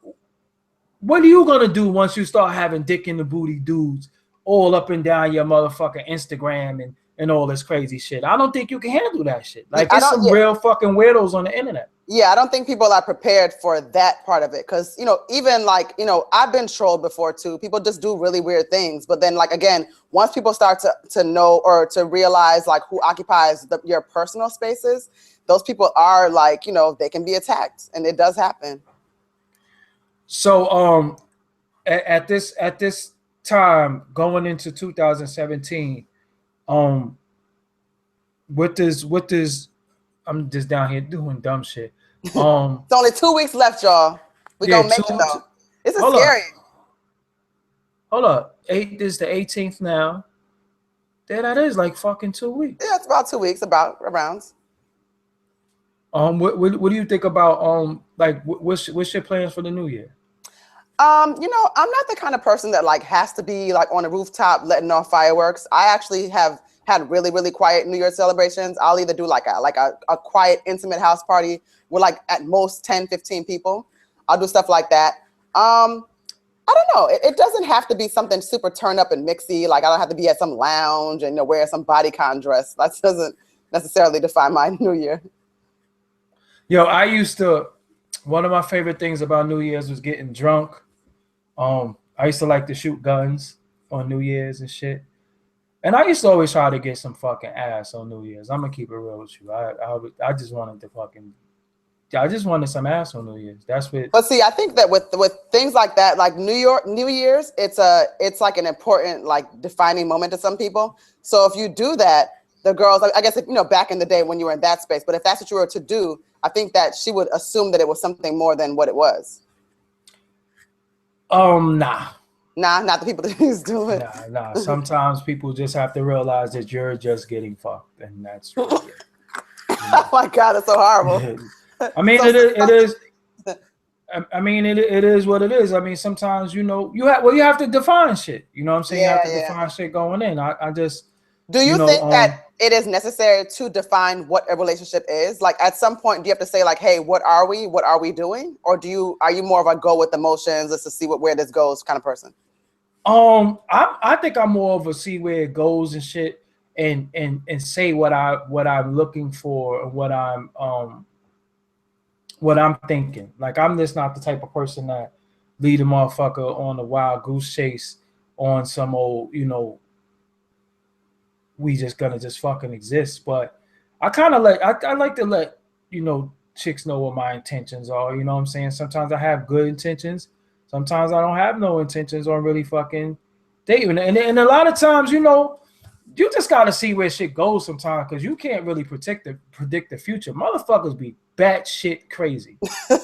[SPEAKER 2] what are you gonna do once you start having dick in the booty dudes all up and down your motherfucking Instagram and all this crazy shit? I don't think you can handle that shit. Like, there's some real fucking weirdos on the internet.
[SPEAKER 1] Yeah, I don't think people are prepared for that part of it. Because, even like, I've been trolled before too. People just do really weird things. But then, like, again, once people start to know or to realize like who occupies your personal spaces, those people are like, they can be attacked, and it does happen.
[SPEAKER 2] So at this time going into 2017, what does I'm just down here doing dumb shit.
[SPEAKER 1] It's only 2 weeks left, y'all. We gonna make it though. This is scary.
[SPEAKER 2] Hold up. This is the 18th now. Yeah, that is like fucking 2 weeks.
[SPEAKER 1] Yeah, it's about 2 weeks, around.
[SPEAKER 2] What do you think about like what's your plans for the new year?
[SPEAKER 1] I'm not the kind of person that like has to be like on a rooftop letting off fireworks. I actually have had really, really quiet New Year's celebrations. I'll either do like a quiet, intimate house party with like at most 10, 15 people. I'll do stuff like that. I don't know. It doesn't have to be something super turn up and mixy. Like, I don't have to be at some lounge and wear some bodycon dress. That doesn't necessarily define my New Year.
[SPEAKER 2] Yo, one of my favorite things about New Year's was getting drunk. I used to like to shoot guns on New Year's and shit. And I used to always try to get some fucking ass on New Year's. I'm gonna keep it real with you. I just wanted some ass on New Year's. That's what.
[SPEAKER 1] But see, I think that with things like that, like New Year's, it's like an important like defining moment to some people. So if you do that, the girls, I guess, back in the day when you were in that space, but if that's what you were to do, I think that she would assume that it was something more than what it was.
[SPEAKER 2] Nah.
[SPEAKER 1] Nah, not the people that he's doing.
[SPEAKER 2] Nah. Sometimes people just have to realize that you're just getting fucked, and that's really it.
[SPEAKER 1] Oh my God, that's so horrible.
[SPEAKER 2] I mean, it is. I mean, it is what it is. I mean, sometimes you have to define shit. You know what I'm saying?
[SPEAKER 1] Yeah,
[SPEAKER 2] you have to define shit going in. I just.
[SPEAKER 1] Do you think that it is necessary to define what a relationship is? Like, at some point, do you have to say like, hey, what are we? What are we doing? Or are you more of a go with emotions, let's just see where this goes kind of person?
[SPEAKER 2] I think I'm more of a see where it goes and shit, and say what I'm looking for and what I'm thinking. Like, I'm just not the type of person that lead a motherfucker on a wild goose chase on some old, we just gonna just fucking exist. But I like to let chicks know what my intentions are. You know what I'm saying? Sometimes I have good intentions. Sometimes I don't have no intentions on really fucking dating. And a lot of times, you just gotta see where shit goes sometimes, because you can't really predict the future. Motherfuckers be batshit crazy. You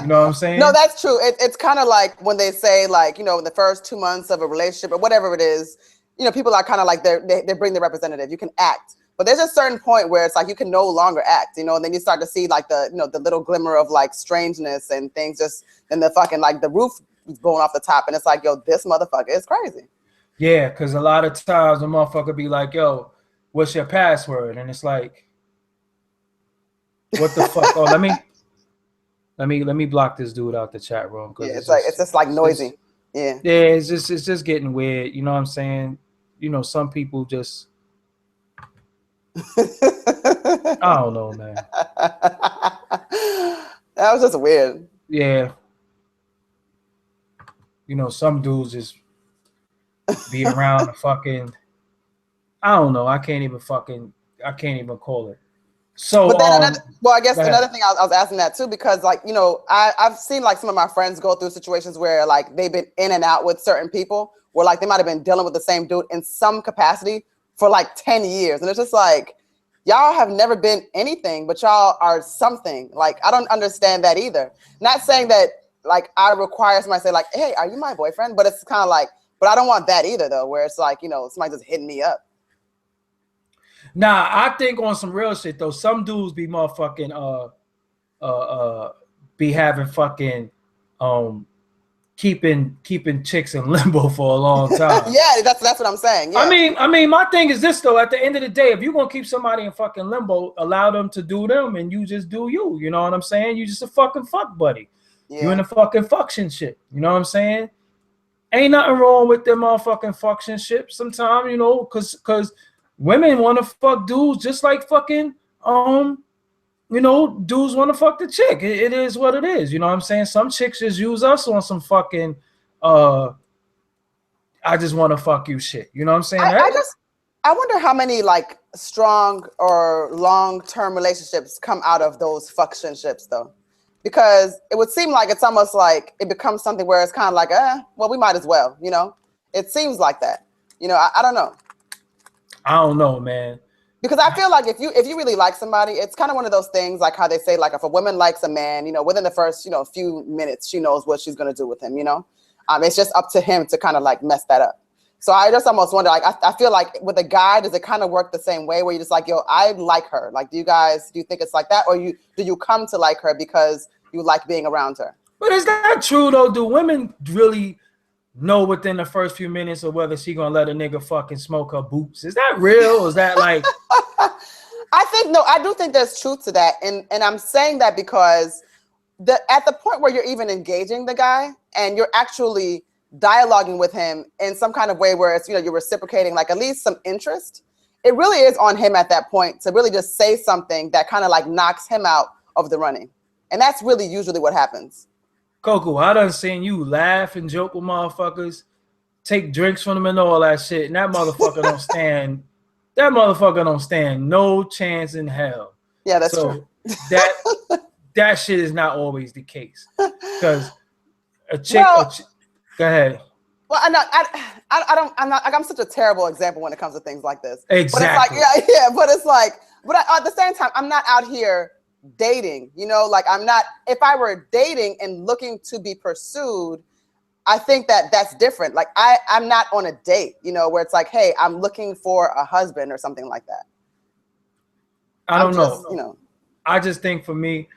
[SPEAKER 2] know what I'm saying?
[SPEAKER 1] No, that's true. It's kind of like when they say, like, in the first 2 months of a relationship or whatever it is, people are kind of like they bring the representative. You can act, but there's a certain point where it's like you can no longer act, and then you start to see like the little glimmer of like strangeness and things, and the fucking like the roof is blowing off the top, and it's like, yo, this motherfucker is crazy.
[SPEAKER 2] Yeah, because a lot of times the motherfucker be like, yo, what's your password? And it's like, what the fuck? Oh, let me block this dude out the chat room.
[SPEAKER 1] Yeah, it's just like noisy. Yeah,
[SPEAKER 2] it's just getting weird. You know what I'm saying? Some people just I don't know, man.
[SPEAKER 1] That was just weird.
[SPEAKER 2] Yeah. You know, some dudes just be around the fucking. I don't know. I can't even call it. So,
[SPEAKER 1] But then I guess
[SPEAKER 2] go ahead.
[SPEAKER 1] another thing I was asking that too, because like, you know, I've seen like some of my friends go through situations where like they've been in and out with certain people, where like they might have been dealing with the same dude in some capacity for like 10 years. And it's just like, y'all have never been anything, but y'all are something. Like, I don't understand that either. Not saying that like I require somebody to say like, hey, are you my boyfriend? But it's kind of like, but I don't want that either though, where it's like, you know, somebody just hitting me up.
[SPEAKER 2] Nah, I think on some real shit though, some dudes be motherfucking be having fucking keeping chicks in limbo for a long time.
[SPEAKER 1] Yeah, that's what I'm saying. Yeah.
[SPEAKER 2] I mean, my thing is this though. At the end of the day, if you're gonna keep somebody in fucking limbo, allow them to do them, and you just do you. You know what I'm saying? You just a fucking fuck buddy.
[SPEAKER 1] Yeah.
[SPEAKER 2] You in the fucking function shit. You know what I'm saying? Ain't nothing wrong with them motherfucking function shit. Sometimes, you know, cause women want to fuck dudes just like fucking you know, dudes want to fuck the chick. It is what it is. You know what I'm saying? Some chicks just use us on some fucking I just want to fuck you shit. You know what I'm saying?
[SPEAKER 1] I wonder how many like strong or long-term relationships come out of those fuctionships though. Because it would seem like it's almost like it becomes something where it's kind of like, well, we might as well, you know? It seems like that. You know, I don't know.
[SPEAKER 2] I don't know, man.
[SPEAKER 1] Because I feel like if you really like somebody, it's kind of one of those things like how they say, like if a woman likes a man, you know, within the first, you know, few minutes, she knows what she's going to do with him, you know? It's just up to him to kind of like mess that up. So I just almost wonder, like, I feel like with a guy, does it kind of work the same way where you're just like, yo, I like her. Like, do you think it's like that? Or do you come to like her because you like being around her?
[SPEAKER 2] But is that true though? Do women really know within the first few minutes of whether she gonna let a nigga fucking smoke her boots? Is that real? Or is that like
[SPEAKER 1] I do think there's truth to that. And I'm saying that because at the point where you're even engaging the guy and you're actually dialoguing with him in some kind of way where it's, you know, you're reciprocating like at least some interest, it really is on him at that point to really just say something that kind of like knocks him out of the running. And that's really usually what happens.
[SPEAKER 2] Coco, I done seen you laugh and joke with motherfuckers, take drinks from them and all that shit, and that motherfucker don't stand. That motherfucker don't stand no chance in hell.
[SPEAKER 1] Yeah, that's true.
[SPEAKER 2] that shit is not always the case because a chick. Go ahead.
[SPEAKER 1] Well, I'm such a terrible example when it comes to things like this.
[SPEAKER 2] Exactly.
[SPEAKER 1] But it's like, but it's like, but at the same time, I'm not out here dating, you know, like I'm not, if I were dating and looking to be pursued, I think that that's different. Like I'm not on a date, you know, where it's like, hey, I'm looking for a husband or something like that.
[SPEAKER 2] I don't know.
[SPEAKER 1] You know,
[SPEAKER 2] I just think for me,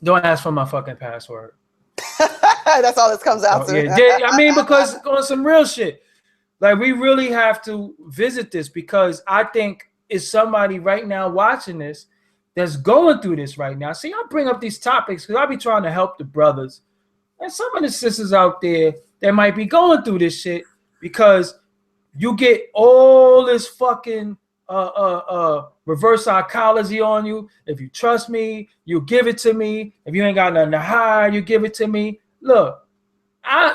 [SPEAKER 2] don't ask for my fucking password.
[SPEAKER 1] That's all this comes out to.
[SPEAKER 2] Yeah, I mean, because on some real shit, like we really have to visit this because I think it's somebody right now watching this that's going through this right now. See, I bring up these topics because I be trying to help the brothers and some of the sisters out there that might be going through this shit because you get all this fucking reverse psychology on you. If you trust me, you give it to me. If you ain't got nothing to hide, you give it to me. Look,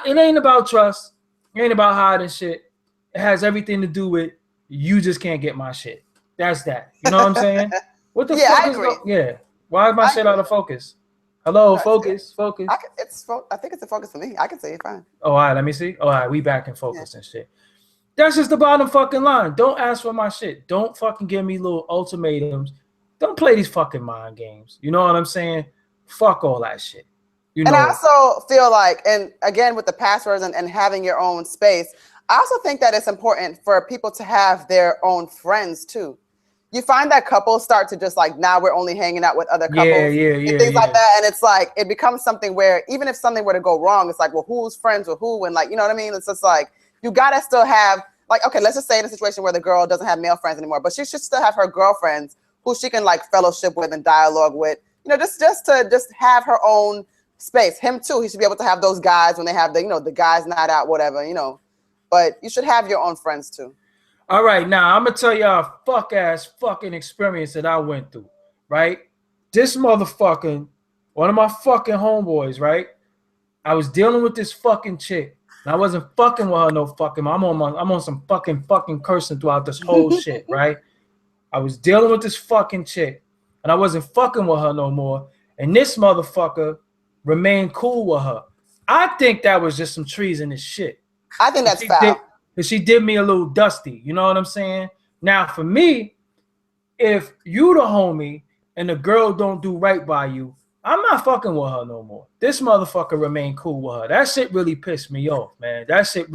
[SPEAKER 2] it ain't about trust. It ain't about hiding shit. It has everything to do with you just can't get my shit. That's that. You know what I'm saying? What the fuck is going? Yeah. Why is my shit out of focus? Hello, focus.
[SPEAKER 1] I think it's a focus for me. I can see it fine.
[SPEAKER 2] Oh, all right. Let me see. All right, we back in focus and shit. That's just the bottom fucking line. Don't ask for my shit. Don't fucking give me little ultimatums. Don't play these fucking mind games. You know what I'm saying? Fuck all that shit. You know?
[SPEAKER 1] And I also feel like, and again, with the passwords and having your own space, I also think that it's important for people to have their own friends too. You find that couples start to just like, now we're only hanging out with other couples and things like that. And it's like, it becomes something where even if something were to go wrong, it's like, well, who's friends with who? And like, you know what I mean? It's just like, you gotta still have, like, okay, let's just say in a situation where the girl doesn't have male friends anymore, but she should still have her girlfriends who she can like fellowship with and dialogue with, you know, just to have her own space. Him too, he should be able to have those guys when they have the, you know, the guys night out, whatever, you know, but you should have your own friends too.
[SPEAKER 2] All right, now I'm gonna tell y'all a fucking experience that I went through. Right, this motherfucking one of my fucking homeboys. Right, I was dealing with this fucking chick. And I wasn't fucking with her no fucking. I'm on some fucking cursing throughout this whole shit. Right, I was dealing with this fucking chick, and I wasn't fucking with her no more. And this motherfucker remained cool with her. I think that was just some treasonous shit.
[SPEAKER 1] I think that's foul.
[SPEAKER 2] Because she did me a little dusty. You know what I'm saying? Now, for me, if you the homie and the girl don't do right by you, I'm not fucking with her no more. This motherfucker remained cool with her. That shit really pissed me off, man. That shit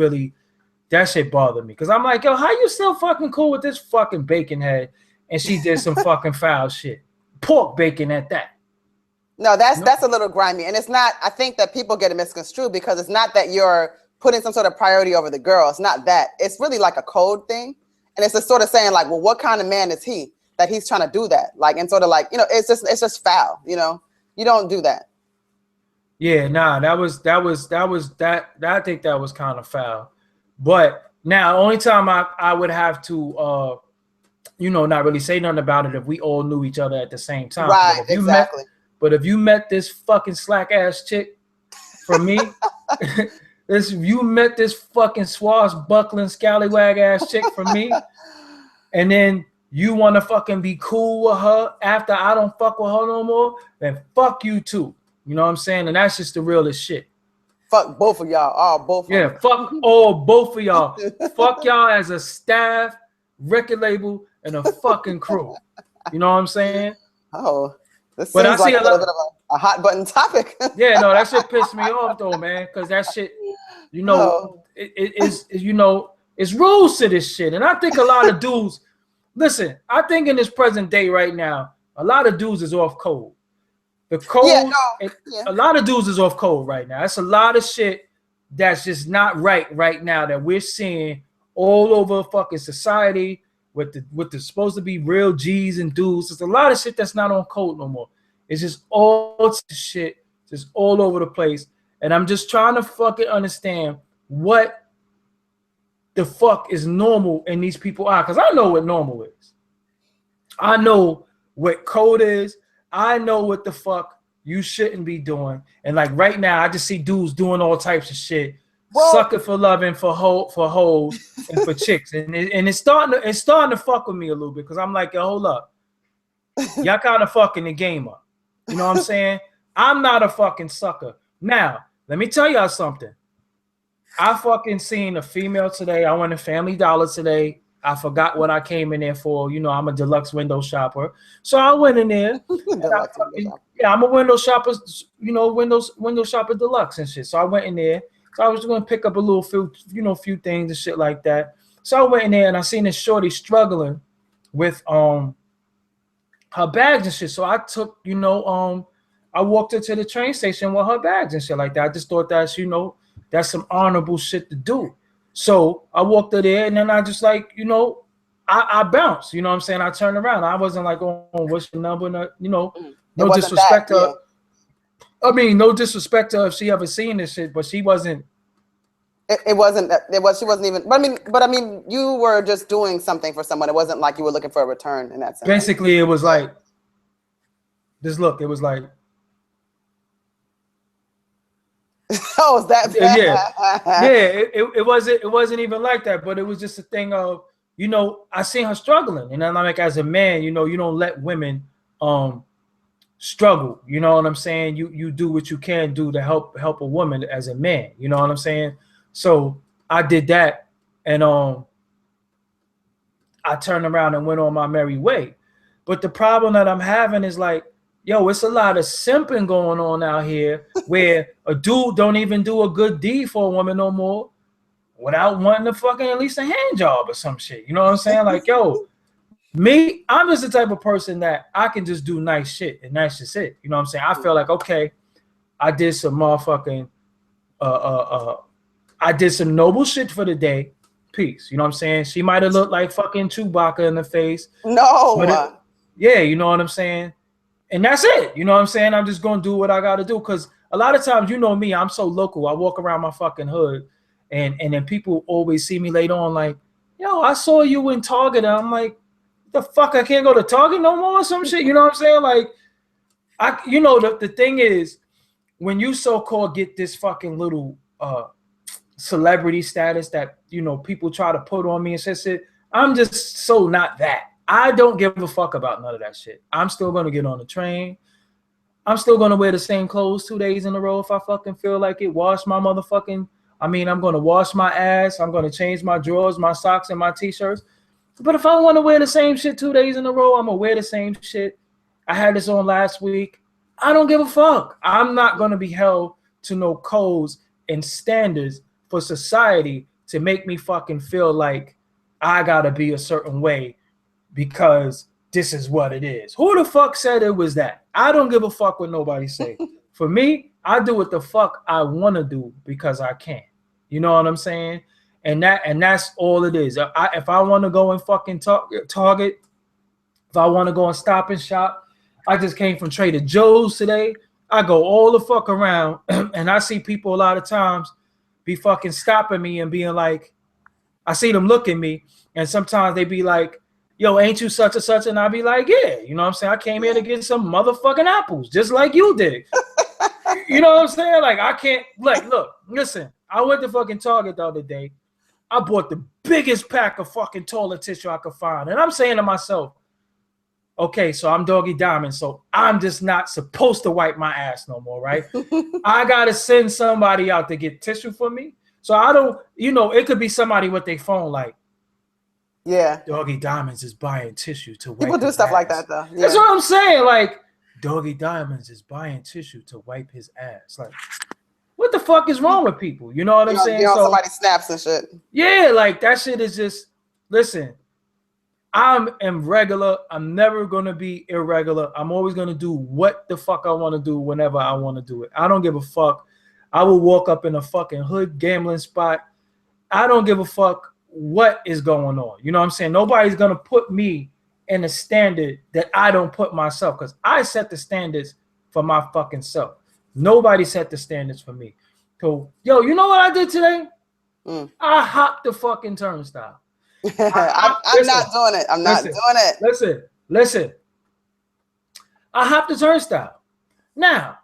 [SPEAKER 2] bothered me. Because I'm like, yo, how you still fucking cool with this fucking bacon head? And she did some fucking foul shit. Pork bacon at that.
[SPEAKER 1] No, that's a little grimy. And it's not, I think that people get it misconstrued because it's not that you're putting some sort of priority over the girl. It's not that. It's really like a code thing. And it's just sort of saying like, well, what kind of man is he that he's trying to do that? Like, and sort of like, it's just foul, you don't do that.
[SPEAKER 2] Yeah, nah, I think that was kind of foul. But now only time I would have to, not really say nothing about it if we all knew each other at the same time.
[SPEAKER 1] Right, exactly.
[SPEAKER 2] But if you met this fucking slack ass chick from me, you met this fucking swashbuckling scallywag ass chick from me, and then you want to fucking be cool with her after I don't fuck with her no more, then fuck you too. You know what I'm saying? And that's just the realest shit.
[SPEAKER 1] Fuck both of y'all. Both of
[SPEAKER 2] them. Fuck both of y'all. Fuck y'all as a staff, record label, and a fucking crew. You know what I'm saying?
[SPEAKER 1] Oh. This seems like a little bit of a hot button topic.
[SPEAKER 2] Yeah, no, that shit pissed me off though, man. Because that shit, it's rules to this shit. And I think a lot of dudes, listen, I think in this present day right now, a lot of dudes is off code. A lot of dudes is off code right now. That's a lot of shit that's just not right now that we're seeing all over fucking society. With the supposed to be real G's and dudes, there's a lot of shit that's not on code no more. It's just all shit, just all over the place. And I'm just trying to fucking understand what the fuck is normal in these people are. Because I know what normal is. I know what code is. I know what the fuck you shouldn't be doing. And like right now, I just see dudes doing all types of shit. Sucking for loving, for hoes, and for chicks, and it's starting to fuck with me a little bit because I'm like, yo, hold up, y'all kind of fucking the game up. You know what I'm saying? I'm not a fucking sucker. Now, let me tell y'all something. I fucking seen a female today. I went to Family Dollar today. I forgot what I came in there for. I'm a deluxe window shopper, so I went in there. I'm a window shopper. Window shopper deluxe and shit. So I went in there. So I was going to pick up a little few things and shit like that. So I went in there and I seen this shorty struggling with her bags and shit. So I took, I walked her to the train station with her bags and shit like that. I just thought that's that's some honorable shit to do. So I walked her there and then I just like, I bounced. You know what I'm saying? I turned around. I wasn't like, oh, what's your number? No disrespect to her. I mean, no disrespect to her if she ever seen this shit, but she wasn't.
[SPEAKER 1] She wasn't even. But I mean, you were just doing something for someone. It wasn't like you were looking for a return in that sense.
[SPEAKER 2] Basically, it was like this. Look, it was like.
[SPEAKER 1] Oh, is that bad?
[SPEAKER 2] It wasn't even like that, but it was just a thing of I seen her struggling, and I'm like, as a man, you don't let women struggle, you know what I'm saying? You do what you can do to help a woman as a man, you know what I'm saying? So I did that, and I turned around and went on my merry way. But the problem that I'm having is like, yo, it's a lot of simping going on out here where a dude don't even do a good deed for a woman no more without wanting to fucking at least a hand job or some shit. You know what I'm saying? Like, yo, me, I'm just the type of person that I can just do nice shit and that's just it. You know what I'm saying? I feel like, okay, I did some motherfucking, I did some noble shit for the day. Peace. You know what I'm saying? She might have looked like fucking Chewbacca in the face.
[SPEAKER 1] No.
[SPEAKER 2] Yeah, you know what I'm saying? And that's it. You know what I'm saying? I'm just going to do what I got to do. Because a lot of times, you know me, I'm so local. I walk around my fucking hood. And then people always see me later on like, yo, I saw you in Target. And I'm like, the fuck, I can't go to Target no more or some shit. You know what I'm saying? Like, the thing is, when you so-called get this fucking little celebrity status that, people try to put on me and shit, I'm just so not that. I don't give a fuck about none of that shit. I'm still going to get on the train. I'm still going to wear the same clothes 2 days in a row if I fucking feel like it. Wash my motherfucking, I'm going to wash my ass. I'm going to change my drawers, my socks, and my t-shirts. But if I want to wear the same shit 2 days in a row, I'm going to wear the same shit. I had this on last week. I don't give a fuck. I'm not going to be held to no codes and standards for society to make me fucking feel like I got to be a certain way because this is what it is. Who the fuck said it was that? I don't give a fuck what nobody say. For me, I do what the fuck I want to do because I can. You know what I'm saying? And that's all it is. If I want to go and fucking Target, if I want to go and Stop and Shop, I just came from Trader Joe's today. I go all the fuck around and I see people a lot of times be fucking stopping me and being like, I see them look at me and sometimes they be like, yo, ain't you such and such? And I be like, yeah, you know what I'm saying? I came here to get some motherfucking apples, just like you did. You know what I'm saying? Like, I can't, like, look, listen, I went to fucking Target the other day. I bought the biggest pack of fucking toilet tissue I could find. And I'm saying to myself, okay, so I'm Doggie Diamond, so I'm just not supposed to wipe my ass no more, right? I got to send somebody out to get tissue for me. So I don't, it could be somebody with their phone like,
[SPEAKER 1] yeah,
[SPEAKER 2] Doggie Diamonds is buying tissue to wipe
[SPEAKER 1] people do
[SPEAKER 2] his
[SPEAKER 1] stuff
[SPEAKER 2] ass.
[SPEAKER 1] Like that, though. Yeah.
[SPEAKER 2] That's what I'm saying. Like, Doggie Diamonds is buying tissue to wipe his ass. Like, what the fuck is wrong with people? You know what I'm saying?
[SPEAKER 1] So
[SPEAKER 2] somebody
[SPEAKER 1] snaps and shit.
[SPEAKER 2] Yeah, like that shit is just, listen, I am regular. I'm never going to be irregular. I'm always going to do what the fuck I want to do whenever I want to do it. I don't give a fuck. I will walk up in a fucking hood gambling spot. I don't give a fuck what is going on. You know what I'm saying? Nobody's going to put me in a standard that I don't put myself because I set the standards for my fucking self. Nobody set the standards for me. So, yo, you know what I did today? I hopped the fucking turnstile.
[SPEAKER 1] I'm not doing it. I'm not doing it.
[SPEAKER 2] Listen. I hopped the turnstile. Now,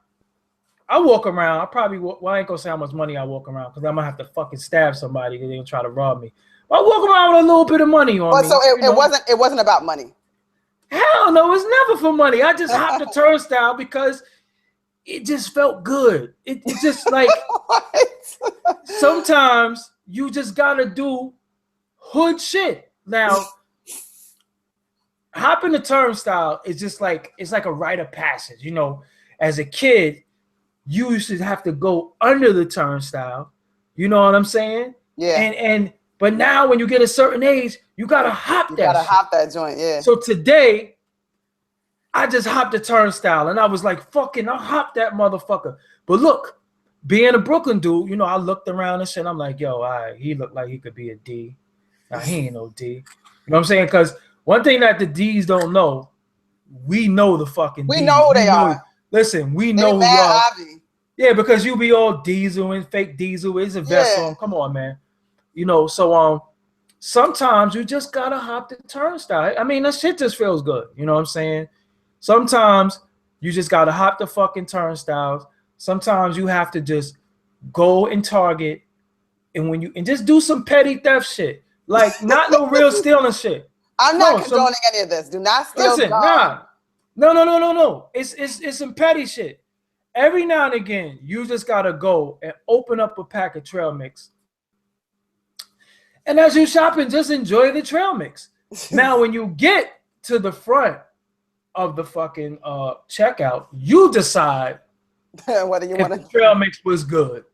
[SPEAKER 2] I walk around. I ain't gonna say how much money I walk around because I'm gonna have to fucking stab somebody because they're gonna try to rob me. But I walk around with a little bit of money on me.
[SPEAKER 1] So it wasn't about money.
[SPEAKER 2] Hell no, it's never for money. I just hopped the turnstile because it just felt good. It just like sometimes you just gotta do hood shit. Now, hopping the turnstile is just like it's like a rite of passage. You know, as a kid, you used to have to go under the turnstile. You know what I'm saying?
[SPEAKER 1] Yeah.
[SPEAKER 2] But now when you get a certain age, you gotta hop that. You gotta
[SPEAKER 1] hop that joint, yeah.
[SPEAKER 2] So today, I just hopped the turnstile and I was like, fucking, I'll hop that motherfucker. But look, being a Brooklyn dude, I looked around and shit. I'm like, yo, he looked like he could be a D. Now he ain't no D. You know what I'm saying? Because one thing that the D's don't know, we know the fucking
[SPEAKER 1] we
[SPEAKER 2] D's.
[SPEAKER 1] Know who they are.
[SPEAKER 2] Listen, we know who you are. Yeah, because you be all diesel and fake diesel. It's a vest on. Come on, man. So sometimes you just gotta hop the turnstile. I mean, that shit just feels good. You know what I'm saying? Sometimes you just gotta hop the fucking turnstiles. Sometimes you have to just go and Target and just do some petty theft shit. Like not no real stealing shit.
[SPEAKER 1] I'm not condoning any of this. Do not steal.
[SPEAKER 2] Listen, no. It's some petty shit. Every now and again, you just gotta go and open up a pack of trail mix. And as you shopping, just enjoy the trail mix. Now, when you get to the front of the fucking checkout, you decide
[SPEAKER 1] whether you want
[SPEAKER 2] the trail mix was good.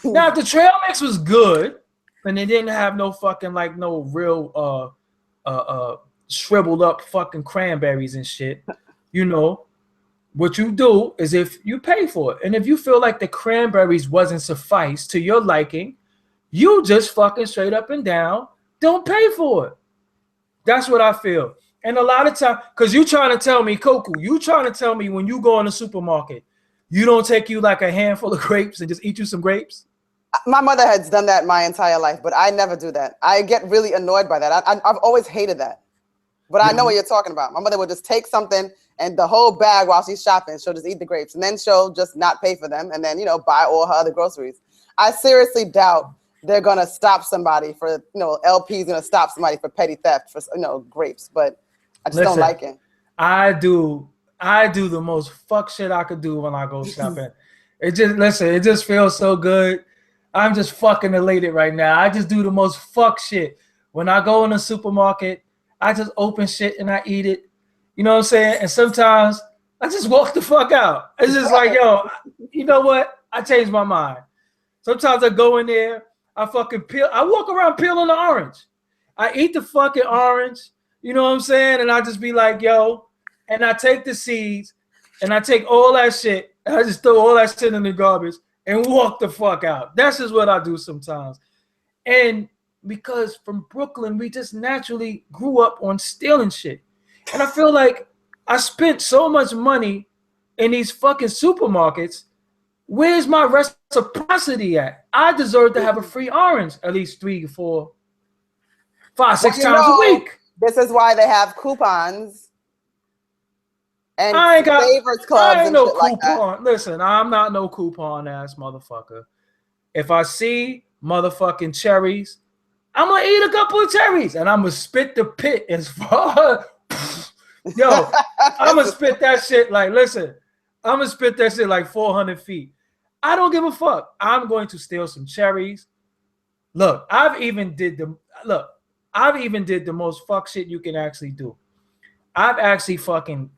[SPEAKER 2] Now, if the trail mix was good and they didn't have no fucking like no real shriveled up fucking cranberries and shit, what you do is if you pay for it, and if you feel like the cranberries wasn't suffice to your liking, you just fucking straight up and down don't pay for it. That's what I feel. And a lot of time, because you trying to tell me, Coco, you trying to tell me when you go in the supermarket, you don't take you like a handful of grapes and just eat you some grapes?
[SPEAKER 1] My mother has done that my entire life, but I never do that. I get really annoyed by that. I've always hated that. But I know what you're talking about. My mother would just take something and the whole bag while she's shopping, she'll just eat the grapes. And then she'll just not pay for them and then, buy all her other groceries. I seriously doubt they're going to stop somebody for, LP's going to stop somebody for petty theft for, grapes. But I just don't like it.
[SPEAKER 2] I do the most fuck shit I could do when I go shopping. It just feels so good. I'm just fucking elated right now. I just do the most fuck shit. When I go in the supermarket, I just open shit and I eat it. You know what I'm saying? And sometimes I just walk the fuck out. It's just like, yo, you know what? I changed my mind. Sometimes I go in there, I fucking peel. I walk around peeling the orange. I eat the fucking orange. You know what I'm saying? And I just be like, yo, and I take the seeds and I take all that shit and I just throw all that shit in the garbage and walk the fuck out. That's just what I do sometimes. And because from Brooklyn, we just naturally grew up on stealing shit. And I feel like I spent so much money in these fucking supermarkets. Where's my reciprocity at? I deserve to have a free orange at least 3, 4, 5, 6 times a week.
[SPEAKER 1] This is why they have coupons and favorites clubs
[SPEAKER 2] I ain't
[SPEAKER 1] and
[SPEAKER 2] no
[SPEAKER 1] shit
[SPEAKER 2] coupon.
[SPEAKER 1] like that.
[SPEAKER 2] Listen, I'm not no coupon ass motherfucker. If I see motherfucking cherries, I'm gonna eat a couple of cherries and I'm gonna spit the pit as far. Yo, I'm gonna spit that shit like, listen, I'm gonna spit that shit like 400 feet. I don't give a fuck. I'm going to steal some cherries. Look, I've even did the most fuck shit you can actually do. I've actually fucking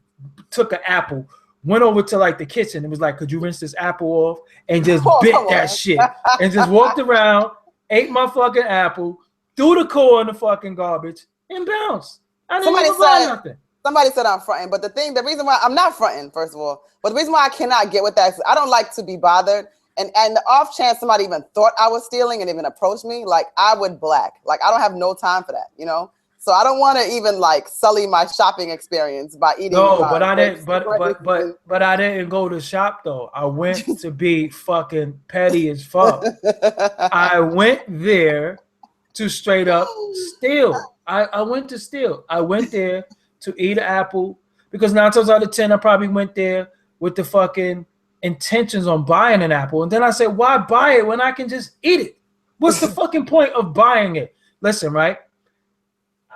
[SPEAKER 2] took an apple, went over to like the kitchen and was like, could you rinse this apple off? And just bit that shit and just walked around, ate my fucking apple, threw the core in the fucking garbage and bounced. I didn't even buy nothing.
[SPEAKER 1] Somebody said I'm fronting, but the reason why I'm not fronting, first of all, but the reason why I cannot get with that is I don't like to be bothered. And the off chance somebody even thought I was stealing and even approached me, like I would black. Like I don't have no time for that, So I don't want to even like sully my shopping experience by eating.
[SPEAKER 2] No, but I didn't. But I didn't go to shop though. I went to be fucking petty as fuck. I went there to straight up steal. I went to steal. I went there to eat an apple because 9 times out of 10 I probably went there with the fucking intentions on buying an apple, and then I said, why buy it when I can just eat it? What's the fucking point of buying it? Listen, right?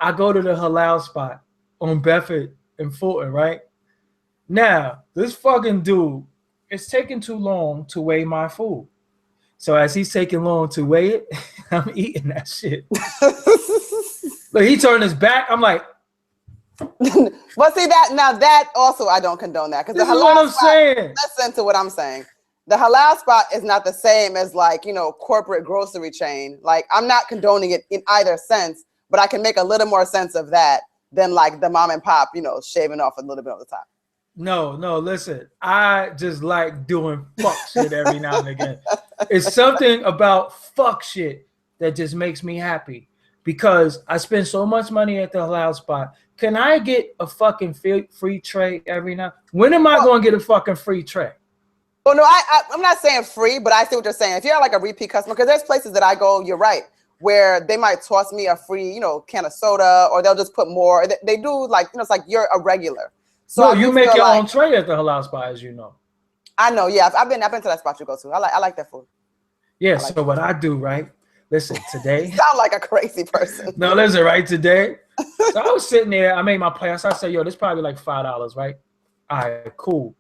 [SPEAKER 2] I go to the halal spot on Bedford and Fulton, right? Now, this fucking dude is taking too long to weigh my food. So as he's taking long to weigh it, I'm eating that shit. But he turned his back. I'm like,
[SPEAKER 1] but see that also I don't condone that because the halal spot, listen to what I'm saying. The halal spot is not the same as like corporate grocery chain. Like I'm not condoning it in either sense, but I can make a little more sense of that than like the mom and pop, shaving off a little bit of the top.
[SPEAKER 2] No, listen. I just like doing fuck shit every now and again. It's something about fuck shit that just makes me happy because I spend so much money at the halal spot. Can I get a fucking free tray every now? When am I going to get a fucking free tray?
[SPEAKER 1] Well, no, I'm not saying free, but I see what you're saying. If you're like a repeat customer, because there's places that I go, you're right, where they might toss me a free, can of soda, or they'll just put more. They do like, it's like you're a regular. So
[SPEAKER 2] no, you make your own tray at the halal spot, as you know.
[SPEAKER 1] I know, yeah. I've been to that spot you go to. I like that food.
[SPEAKER 2] Yeah. So what I do, right? Listen, today.
[SPEAKER 1] You sound like a crazy person.
[SPEAKER 2] No, listen, right? Today, so I was sitting there. I made my play. So I said, yo, this probably like $5, right? All right, cool.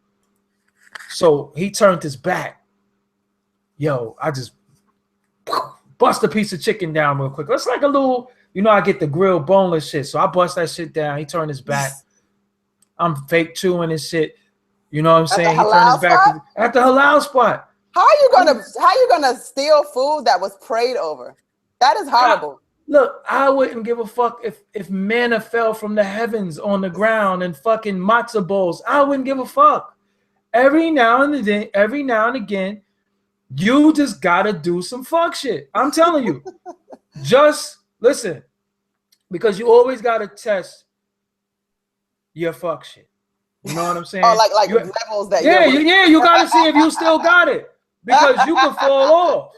[SPEAKER 2] So he turned his back. Yo, I just bust a piece of chicken down real quick. It's like a little, I get the grilled boneless shit. So I bust that shit down. He turned his back. I'm fake chewing and shit. You know what I'm saying? He turned his back at the halal spot.
[SPEAKER 1] How are you gonna steal food that was prayed over? That is horrible.
[SPEAKER 2] Look, I wouldn't give a fuck if manna fell from the heavens on the ground and fucking matzo bowls. I wouldn't give a fuck. Every now and again, you just gotta do some fuck shit. I'm telling you. Just listen, because you always gotta test your fuck shit. You know what I'm saying?
[SPEAKER 1] Oh, like levels that.
[SPEAKER 2] Yeah, you gotta see if you still got it. Because you can fall off.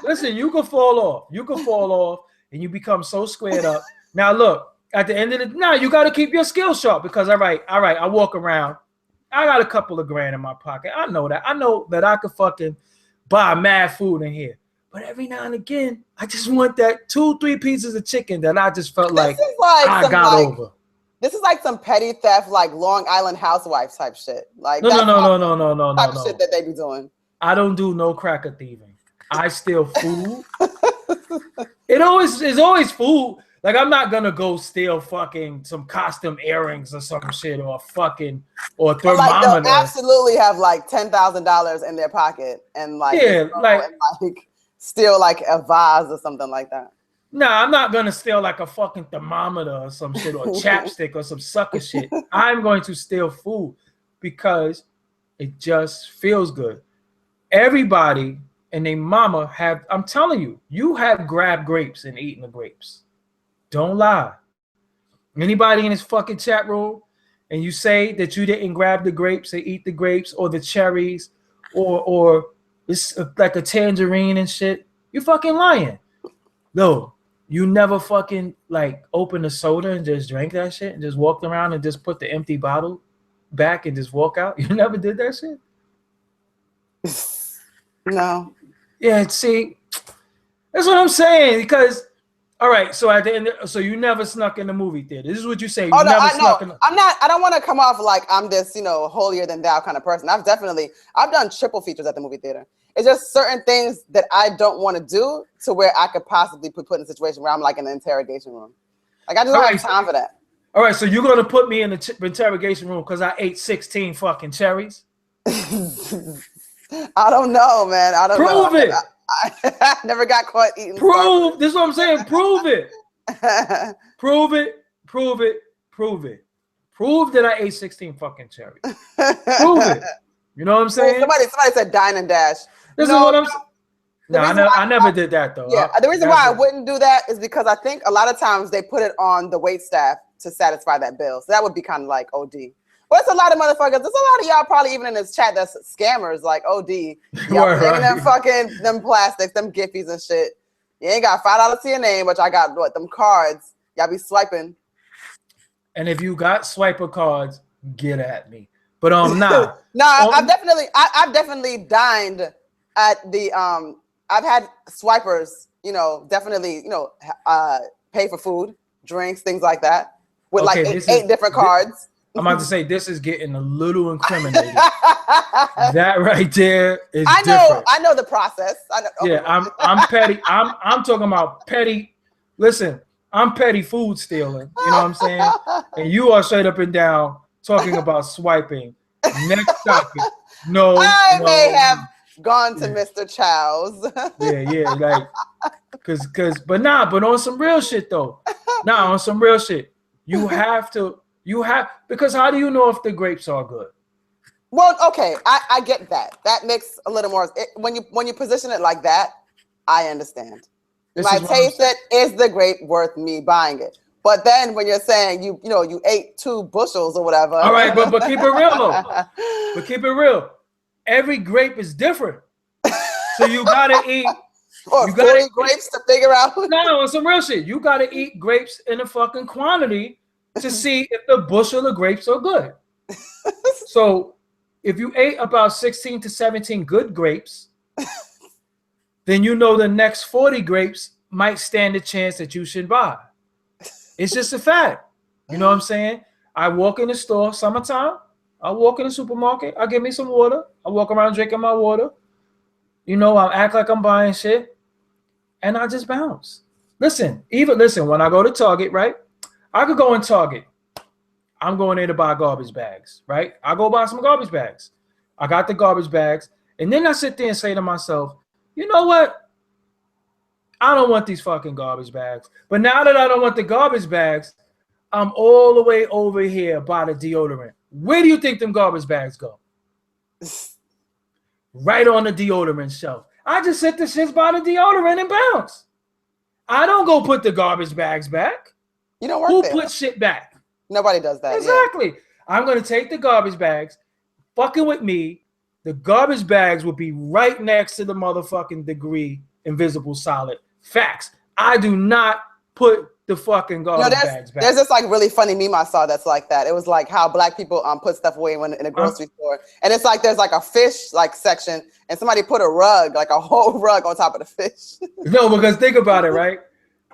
[SPEAKER 2] Listen, you can fall off. You can fall off and you become so squared up. Now look, at the end of the now you got to keep your skills sharp because all right, I walk around. I got a couple of grand in my pocket. I know that. I know that I could fucking buy mad food in here. But every now and again, I just want that 2-3 pieces of chicken that I just felt like I got over.
[SPEAKER 1] This is like some petty theft, like Long Island Housewives type shit. Like
[SPEAKER 2] no,
[SPEAKER 1] type
[SPEAKER 2] of
[SPEAKER 1] shit that they be doing.
[SPEAKER 2] I don't do no cracker thieving. I steal food. It's always food. Like I'm not gonna go steal fucking some costume earrings or some shit or thermometer.
[SPEAKER 1] Like they'll absolutely have like $10,000 in their pocket and like steal like a vase or something like that.
[SPEAKER 2] Nah, I'm not gonna steal like a fucking thermometer or some shit or chapstick or some sucker shit. I'm going to steal food because it just feels good. Everybody and their mama have, I'm telling you, you have grabbed grapes and eaten the grapes. Don't lie. Anybody in this fucking chat room and you say that you didn't grab the grapes and eat the grapes or the cherries or it's like a tangerine and shit, you fucking lying. No, you never fucking like opened a soda and just drank that shit and just walked around and just put the empty bottle back and just walk out. You never did that shit?
[SPEAKER 1] No.
[SPEAKER 2] Yeah, see, that's what I'm saying. Because, all right, so at the end, so you never snuck in the movie theater. This is what you say.
[SPEAKER 1] I'm not. I don't want to come off like I'm this, holier than thou kind of person. I've done triple features at the movie theater. It's just certain things that I don't want to do to where I could possibly be put in a situation where I'm like in the interrogation room. Like I just don't have time for that.
[SPEAKER 2] All right, so you're gonna put me in the interrogation room because I ate 16 fucking cherries?
[SPEAKER 1] I don't know, man. I don't know.
[SPEAKER 2] Prove it.
[SPEAKER 1] I never got caught eating.
[SPEAKER 2] Prove. This is what I'm saying. Prove it. Prove it. Prove it. Prove it. Prove that I ate 16 fucking cherries. Prove it. You know what I'm saying?
[SPEAKER 1] Somebody said dine and dash.
[SPEAKER 2] This is what I'm saying. No, I never did that though.
[SPEAKER 1] Yeah, the reason why I wouldn't do that is because I think a lot of times they put it on the wait staff to satisfy that bill. So that would be kind of like OD. But it's a lot of motherfuckers. There's a lot of y'all probably even in this chat that's scammers like OD. Y'all bringing them plastics, them Gippies and shit. You ain't got $5 to your name, but I got them cards. Y'all be swiping.
[SPEAKER 2] And if you got swiper cards, get at me. But nah.
[SPEAKER 1] I've definitely dined at the I've had swipers, definitely, pay for food, drinks, things like that, with like eight different cards.
[SPEAKER 2] I'm about to say this is getting a little incriminating. That right there is different.
[SPEAKER 1] I know the process. I know.
[SPEAKER 2] Yeah, I'm petty. I'm talking about petty. Listen, I'm petty food stealing. You know what I'm saying? And you are straight up and down talking about swiping. Next topic. No,
[SPEAKER 1] I may have gone to Mr. Chow's.
[SPEAKER 2] yeah, like, but on some real shit though. On some real shit. Because how do you know if the grapes are good?
[SPEAKER 1] Well, okay, I get that. That makes a little more when you position it like that, I understand. My taste it, is the grape worth me buying it? But then when you're saying you ate 2 bushels or whatever.
[SPEAKER 2] All right, but keep it real though. But keep it real. Every grape is different. So you gotta eat.
[SPEAKER 1] Or 40 grapes to figure out.
[SPEAKER 2] No, it's some real shit. You gotta eat grapes in a fucking quantity to see if the bushel of grapes are good. So if you ate about 16 to 17 good grapes, then the next 40 grapes might stand a chance that you should buy. It's just a fact. You know what I'm saying? I walk in the store, summertime, I walk in the supermarket, I get me some water, I walk around drinking my water, I act like I'm buying shit, and I just bounce. Listen, when I go to Target, right? I could go in Target. I'm going there to buy garbage bags, right? I go buy some garbage bags. I got the garbage bags. And then I sit there and say to myself, you know what? I don't want these fucking garbage bags. But now that I don't want the garbage bags, I'm all the way over here by the deodorant. Where do you think them garbage bags go? Right on the deodorant shelf. I just sit the shits by the deodorant and bounce. I don't go put the garbage bags back.
[SPEAKER 1] You don't work there.
[SPEAKER 2] Who puts shit back?
[SPEAKER 1] Nobody does that.
[SPEAKER 2] Exactly. Yeah. I'm going to take the garbage bags, fucking with me, the garbage bags would be right next to the motherfucking degree invisible solid. Facts. I do not put the fucking garbage bags back.
[SPEAKER 1] There's this like really funny meme I saw that's like that. It was like how black people put stuff away when in a grocery store, and it's like there's like a fish like section, and somebody put a rug, like a whole rug on top of the fish.
[SPEAKER 2] No, because think about it, right?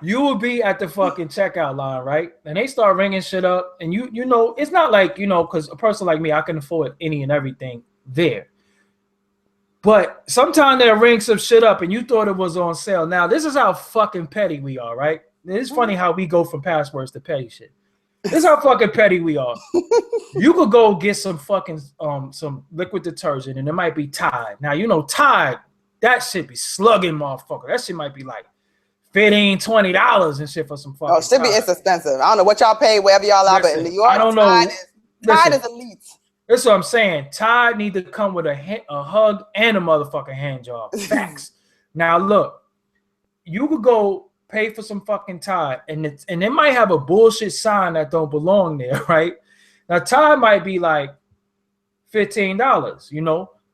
[SPEAKER 2] You will be at the fucking checkout line, right? And they start ringing shit up, and you know it's not like because a person like me, I can afford any and everything there. But sometimes they'll ring some shit up, and you thought it was on sale. Now this is how fucking petty we are, right? It's funny how we go from passwords to petty shit. This is how fucking petty we are. You could go get some fucking some liquid detergent, and it might be Tide. Now Tide, that shit be slugging, motherfucker. That shit might be like $15-$20 and shit for some fucking.
[SPEAKER 1] It's expensive. I don't know what y'all pay wherever y'all are, but in New York,
[SPEAKER 2] I don't know.
[SPEAKER 1] Tide is elite.
[SPEAKER 2] That's what I'm saying. Tide need to come with a hug and a motherfucking hand job. Facts. Now look, you could go pay for some fucking Tide, and it might have a bullshit sign that don't belong there, right? Now Tide might be like $15.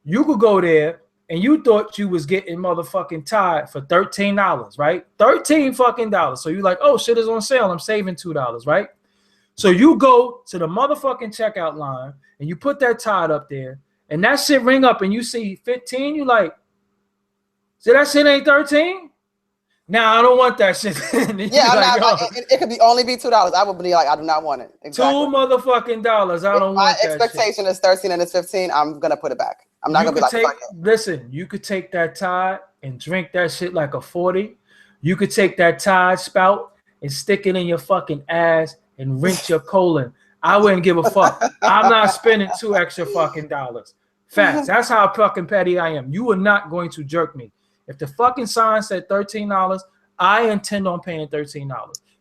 [SPEAKER 2] You could go there and you thought you was getting motherfucking Tide for $13, right? $13 fucking dollars. So you like, oh shit is on sale. I'm saving $2, right? So you go to the motherfucking checkout line and you put that Tide up there, and that shit ring up and you see 15. You like, see that shit ain't 13? Now I don't want that shit.
[SPEAKER 1] Yeah, it could only be $2. I would be like, I do not want it. Exactly.
[SPEAKER 2] $2 motherfucking dollars. I don't want that.
[SPEAKER 1] My expectation is 13 and it's 15. I'm gonna put it back. I'm not gonna be like, fuck it.
[SPEAKER 2] Listen, you could take that Tide and drink that shit like a 40. You could take that Tide spout and stick it in your fucking ass and rinse your colon. I wouldn't give a fuck. I'm not spending $2 extra fucking dollars. Facts. That's how fucking petty I am. You are not going to jerk me. If the fucking sign said $13, I intend on paying $13.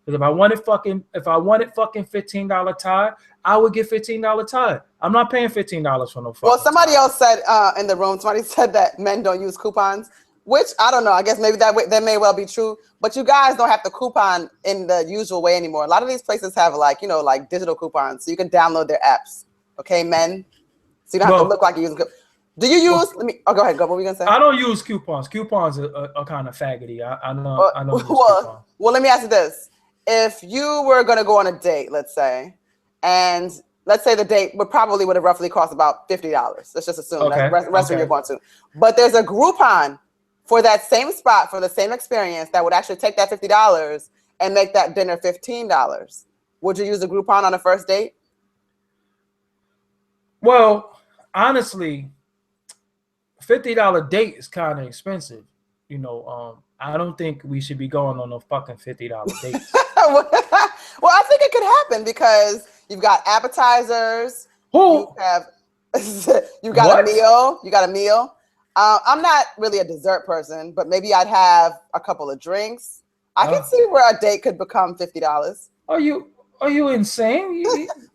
[SPEAKER 2] Because if I wanted fucking $15 Tide, I would get $15 Tide. I'm not paying $15 for no fucking.
[SPEAKER 1] Well, somebody
[SPEAKER 2] Tide.
[SPEAKER 1] else said in the room, somebody said that men don't use coupons, which I don't know. I guess maybe that may well be true. But you guys don't have to coupon in the usual way anymore. A lot of these places have like digital coupons, so you can download their apps. Okay, men. So you don't have to look like you're using. Do you use? Go ahead. Go. What were you gonna say?
[SPEAKER 2] I don't use coupons. Coupons are kind of faggoty. I know. I know. Well,
[SPEAKER 1] let me ask you this: if you were gonna go on a date, let's say, and let's say the date would have roughly cost about $50. Let's just assume that's the restaurant you're going to. But there's a Groupon for that same spot for the same experience that would actually take that $50 and make that dinner $15. Would you use a Groupon on a first date?
[SPEAKER 2] Well, honestly, $50 date is kind of expensive. I don't think we should be going on a fucking $50 date.
[SPEAKER 1] Well, I think it could happen because you've got appetizers. You got a meal. You got a meal. I'm not really a dessert person, but maybe I'd have a couple of drinks. I can see where a date could become $50.
[SPEAKER 2] Are you insane?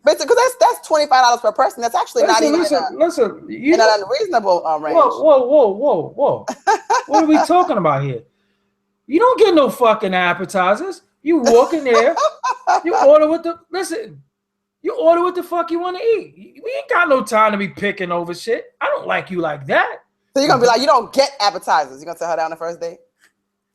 [SPEAKER 1] Because that's $25 per person. That's actually not even in an unreasonable range.
[SPEAKER 2] Whoa. What are we talking about here? You don't get no fucking appetizers. You walk in there, you order what the fuck you want to eat. We ain't got no time to be picking over shit. I don't like you like that.
[SPEAKER 1] So you're gonna be like, you don't get appetizers. You're gonna tell her that on the first date?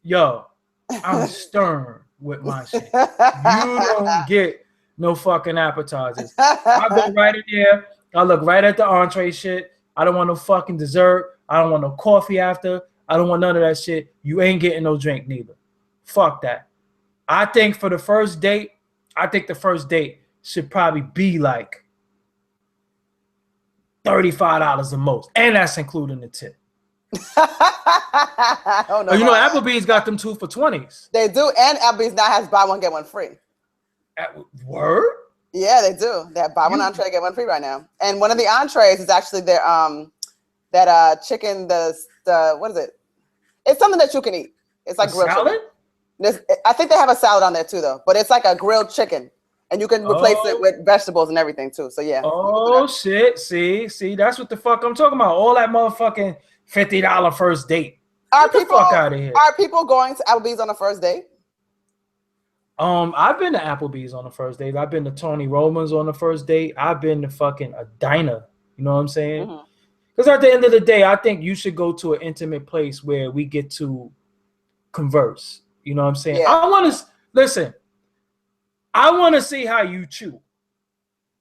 [SPEAKER 2] Yo, I'm stern with my shit. You don't get no fucking appetizers. I go right in there. I look right at the entree shit. I don't want no fucking dessert. I don't want no coffee after. I don't want none of that shit. You ain't getting no drink neither. Fuck that. I think the first date should probably be like $35 the most. And that's including the tip.
[SPEAKER 1] I don't know.
[SPEAKER 2] Applebee's got them 2 for $20s.
[SPEAKER 1] They do, and Applebee's now has buy one get one free.
[SPEAKER 2] Word?
[SPEAKER 1] Yeah, they do. They have buy one entree get one free right now. And one of the entrees is actually their that chicken. The what is it? It's something that you can eat. It's like grilled
[SPEAKER 2] salad.
[SPEAKER 1] Chicken. I think they have a salad on there too, though. But it's like a grilled chicken, and you can replace it with vegetables and everything too. So yeah.
[SPEAKER 2] Oh shit! See, that's what the fuck I'm talking about. All that motherfucking $50 first date. Get the fuck out of here.
[SPEAKER 1] Are people going to Applebee's on a first date?
[SPEAKER 2] I've been to Applebee's on the first date. I've been to Tony Roman's on the first date. I've been to fucking a diner. You know what I'm saying? Because at the end of the day, I think you should go to an intimate place where we get to converse. You know what I'm saying?
[SPEAKER 1] Yeah.
[SPEAKER 2] I want to listen. I want to see how you chew.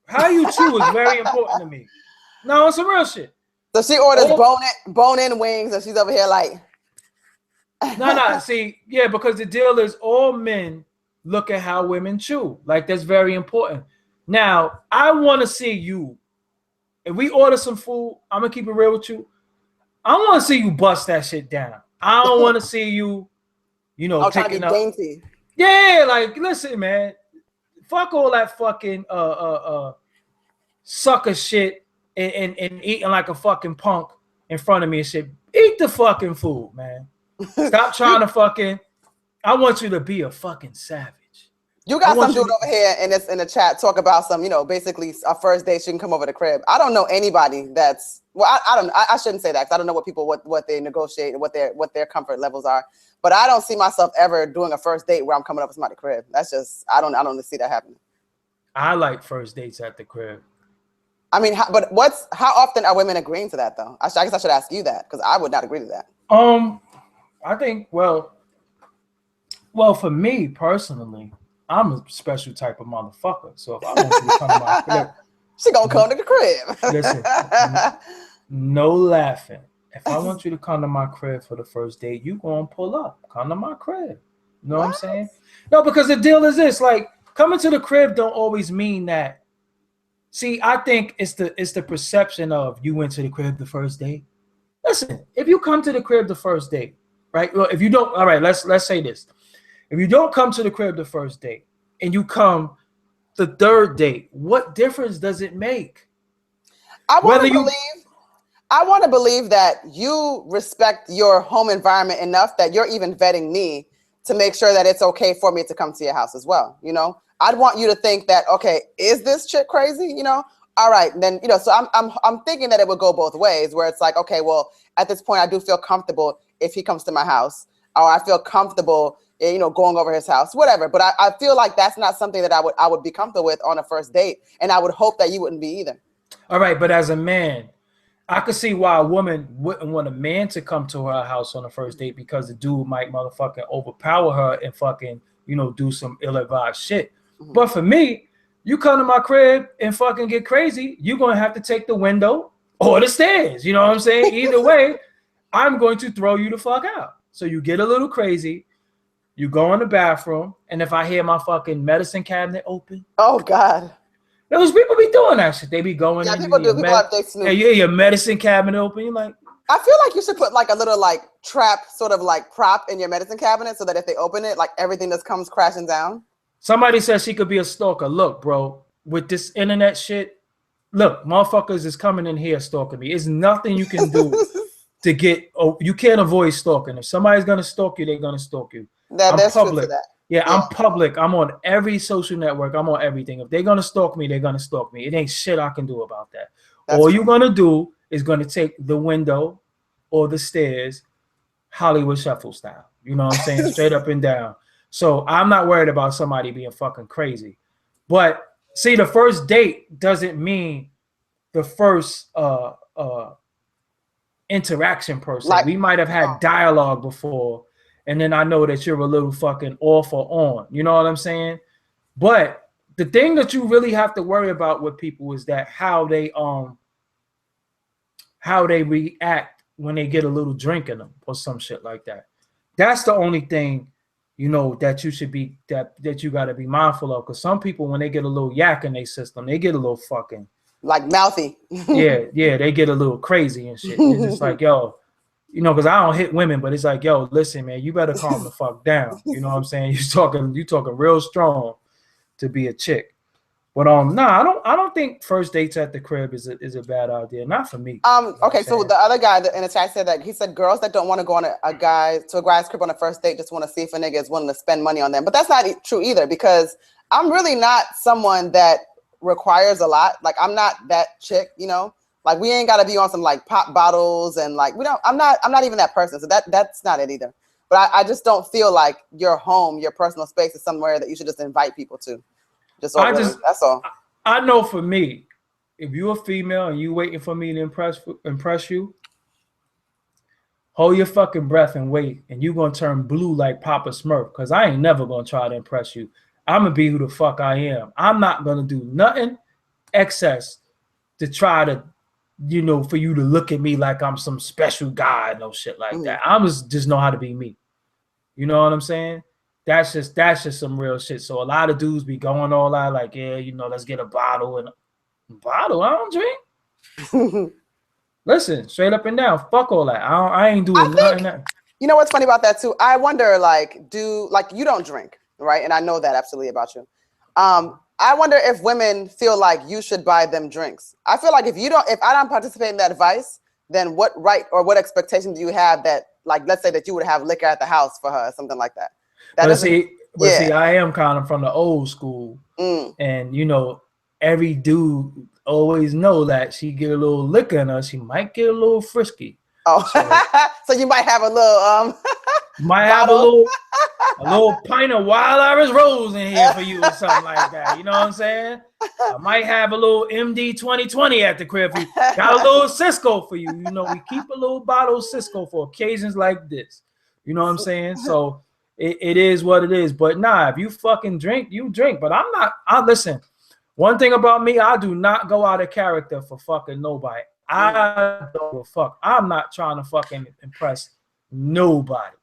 [SPEAKER 2] How you chew is very important to me. No, it's some real shit.
[SPEAKER 1] So she orders bone-in wings, and she's over here like.
[SPEAKER 2] No. See, yeah, because the deal is all men look at how women chew. Like, that's very important. Now, I want to see you. If we order some food, I'm gonna keep it real with you. I want to see you bust that shit down. I don't want to see you,
[SPEAKER 1] Trying to be dainty.
[SPEAKER 2] Yeah, like, listen, man. Fuck all that fucking sucker shit and eating like a fucking punk in front of me and shit. Eat the fucking food, man. Stop trying to fucking. I want you to be a fucking savage.
[SPEAKER 1] You got some dude over here in the chat talk about some, basically a first date. She can come over to the crib. I don't know anybody that's I shouldn't say that because I don't know what they negotiate and what their comfort levels are. But I don't see myself ever doing a first date where I'm coming up with somebody's crib. That's just I don't see that happening. I
[SPEAKER 2] like first dates at the crib.
[SPEAKER 1] I mean, but how often are women agreeing to that though? I guess I should ask you that because I would not agree to that.
[SPEAKER 2] I think well, for me personally, I'm a special type of motherfucker. So if I want you to come to my crib,
[SPEAKER 1] she gonna come to the crib.
[SPEAKER 2] Listen, no laughing. If I want you to come to my crib for the first date, you gonna pull up. Come to my crib. You know what I'm saying? No, because the deal is this: like coming to the crib don't always mean that. See, I think it's the perception of you went to the crib the first date. Listen, if you come to the crib the first date, right? Well, if you don't, all right, let's say this. If you don't come to the crib the first date and you come the third date, what difference does it make?
[SPEAKER 1] I want to believe that you respect your home environment enough that you're even vetting me to make sure that it's okay for me to come to your house as well. I'd want you to think that, okay, is this chick crazy? All right, then, so I'm thinking that it would go both ways where it's like, okay, well, at this point, I do feel comfortable if he comes to my house, or I feel comfortable, going over his house, whatever. But I feel like that's not something that I would be comfortable with on a first date. And I would hope that you wouldn't be either.
[SPEAKER 2] All right. But as a man, I could see why a woman wouldn't want a man to come to her house on a first date because the dude might motherfucking overpower her and fucking, do some ill-advised shit. Mm-hmm. But for me, you come to my crib and fucking get crazy, you're going to have to take the window or the stairs. You know what I'm saying? Either way, I'm going to throw you the fuck out. So you get a little crazy. You go in the bathroom, and if I hear my fucking medicine cabinet open,
[SPEAKER 1] oh God,
[SPEAKER 2] those people be doing that shit. They be going.
[SPEAKER 1] Yeah, people do. People have they snoop.
[SPEAKER 2] Yeah, your medicine cabinet open. You're like,
[SPEAKER 1] I feel like you should put like a little like trap sort of like prop in your medicine cabinet so that if they open it, like everything just comes crashing down.
[SPEAKER 2] Somebody says she could be a stalker. Look, bro, with this internet shit, look, motherfuckers is coming in here stalking me. There's nothing you can do to get. Oh, you can't avoid stalking. If somebody's gonna stalk you, they're gonna stalk you.
[SPEAKER 1] That's public. True to that.
[SPEAKER 2] Yeah, I'm public. I'm on every social network. I'm on everything. If they're gonna stalk me, they're gonna stalk me. It ain't shit I can do about that. All you're gonna do is gonna take the window or the stairs, Hollywood Shuffle style. You know what I'm saying? Straight up and down. So I'm not worried about somebody being fucking crazy. But see, the first date doesn't mean the first interaction per se. We might have had dialogue before. And then I know that you're a little fucking off or on. You know what I'm saying? But the thing that you really have to worry about with people is that how they react when they get a little drink in them or some shit like that. That's the only thing, that you should be that you got to be mindful of. Because some people, when they get a little yak in their system, they get a little fucking
[SPEAKER 1] like mouthy.
[SPEAKER 2] yeah, they get a little crazy and shit. It's just like, yo. Because I don't hit women, but it's like, yo, listen, man, you better calm the fuck down. You know what I'm saying? You talking real strong to be a chick. But I don't think first dates at the crib is a bad idea. Not for me.
[SPEAKER 1] Okay, so the other guy in the chat said that he said girls that don't want to go on a guy's crib on a first date just want to see if a nigga is willing to spend money on them. But that's not true either, because I'm really not someone that requires a lot. Like I'm not that chick, Like we ain't got to be on some like pop bottles and like I'm not even that person. So that's not it either. But I just don't feel like your home, your personal space is somewhere that you should just invite people to. That's all.
[SPEAKER 2] I know for me, if you're a female and you waiting for me to impress you, hold your fucking breath and wait, and you gonna turn blue like Papa Smurf, because I ain't never gonna try to impress you. I'm gonna be who the fuck I am. I'm not gonna do nothing excess to try to, for you to look at me like I'm some special guy, no shit like that. I'm just know how to be me. You know what I'm saying? That's just some real shit. So a lot of dudes be going all out like, yeah, let's get a bottle and bottle. I don't drink. Listen, straight up and down, fuck all that. I ain't doing nothing.
[SPEAKER 1] You know what's funny about that too? I wonder, you don't drink, right? And I know that absolutely about you. I wonder if women feel like you should buy them drinks. I feel like if I don't participate in that advice, then what right or what expectation do you have that, like, let's say that you would have liquor at the house for her or something like that?
[SPEAKER 2] See, I am kind of from the old school, and every dude always know that she get a little liquor in her, she might get a little frisky.
[SPEAKER 1] Oh, so you might have a little
[SPEAKER 2] have a little pint of Wild Irish Rose in here for you or something like that. You know what I'm saying? I might have a little MD 2020 at the crib for you. Got a little Cisco for you. We keep a little bottle of Cisco for occasions like this. You know what I'm saying? So it is what it is. But nah, if you fucking drink, you drink. But I'm not. Listen. One thing about me, I do not go out of character for fucking nobody. I don't give a fuck. I'm not trying to fucking impress nobody.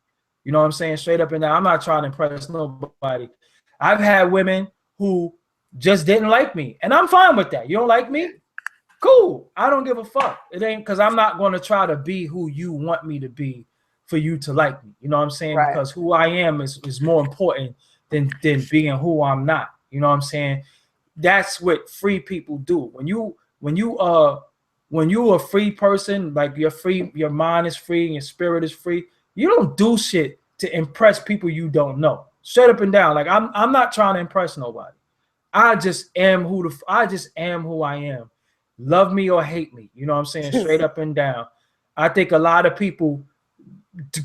[SPEAKER 2] You know what I'm saying? Straight up and down. I'm not trying to impress nobody. I've had women who just didn't like me, and I'm fine with that. You don't like me? Cool. I don't give a fuck. It ain't because I'm not going to try to be who you want me to be for you to like me. You know what I'm saying? Right. Because who I am is more important than being who I'm not. You know what I'm saying? That's what free people do. When you a free person, like you're free, your mind is free and your spirit is free. You don't do shit to impress people you don't know. Straight up and down. Like I'm not trying to impress nobody. I just am who I am. Love me or hate me. You know what I'm saying? Straight up and down. I think a lot of people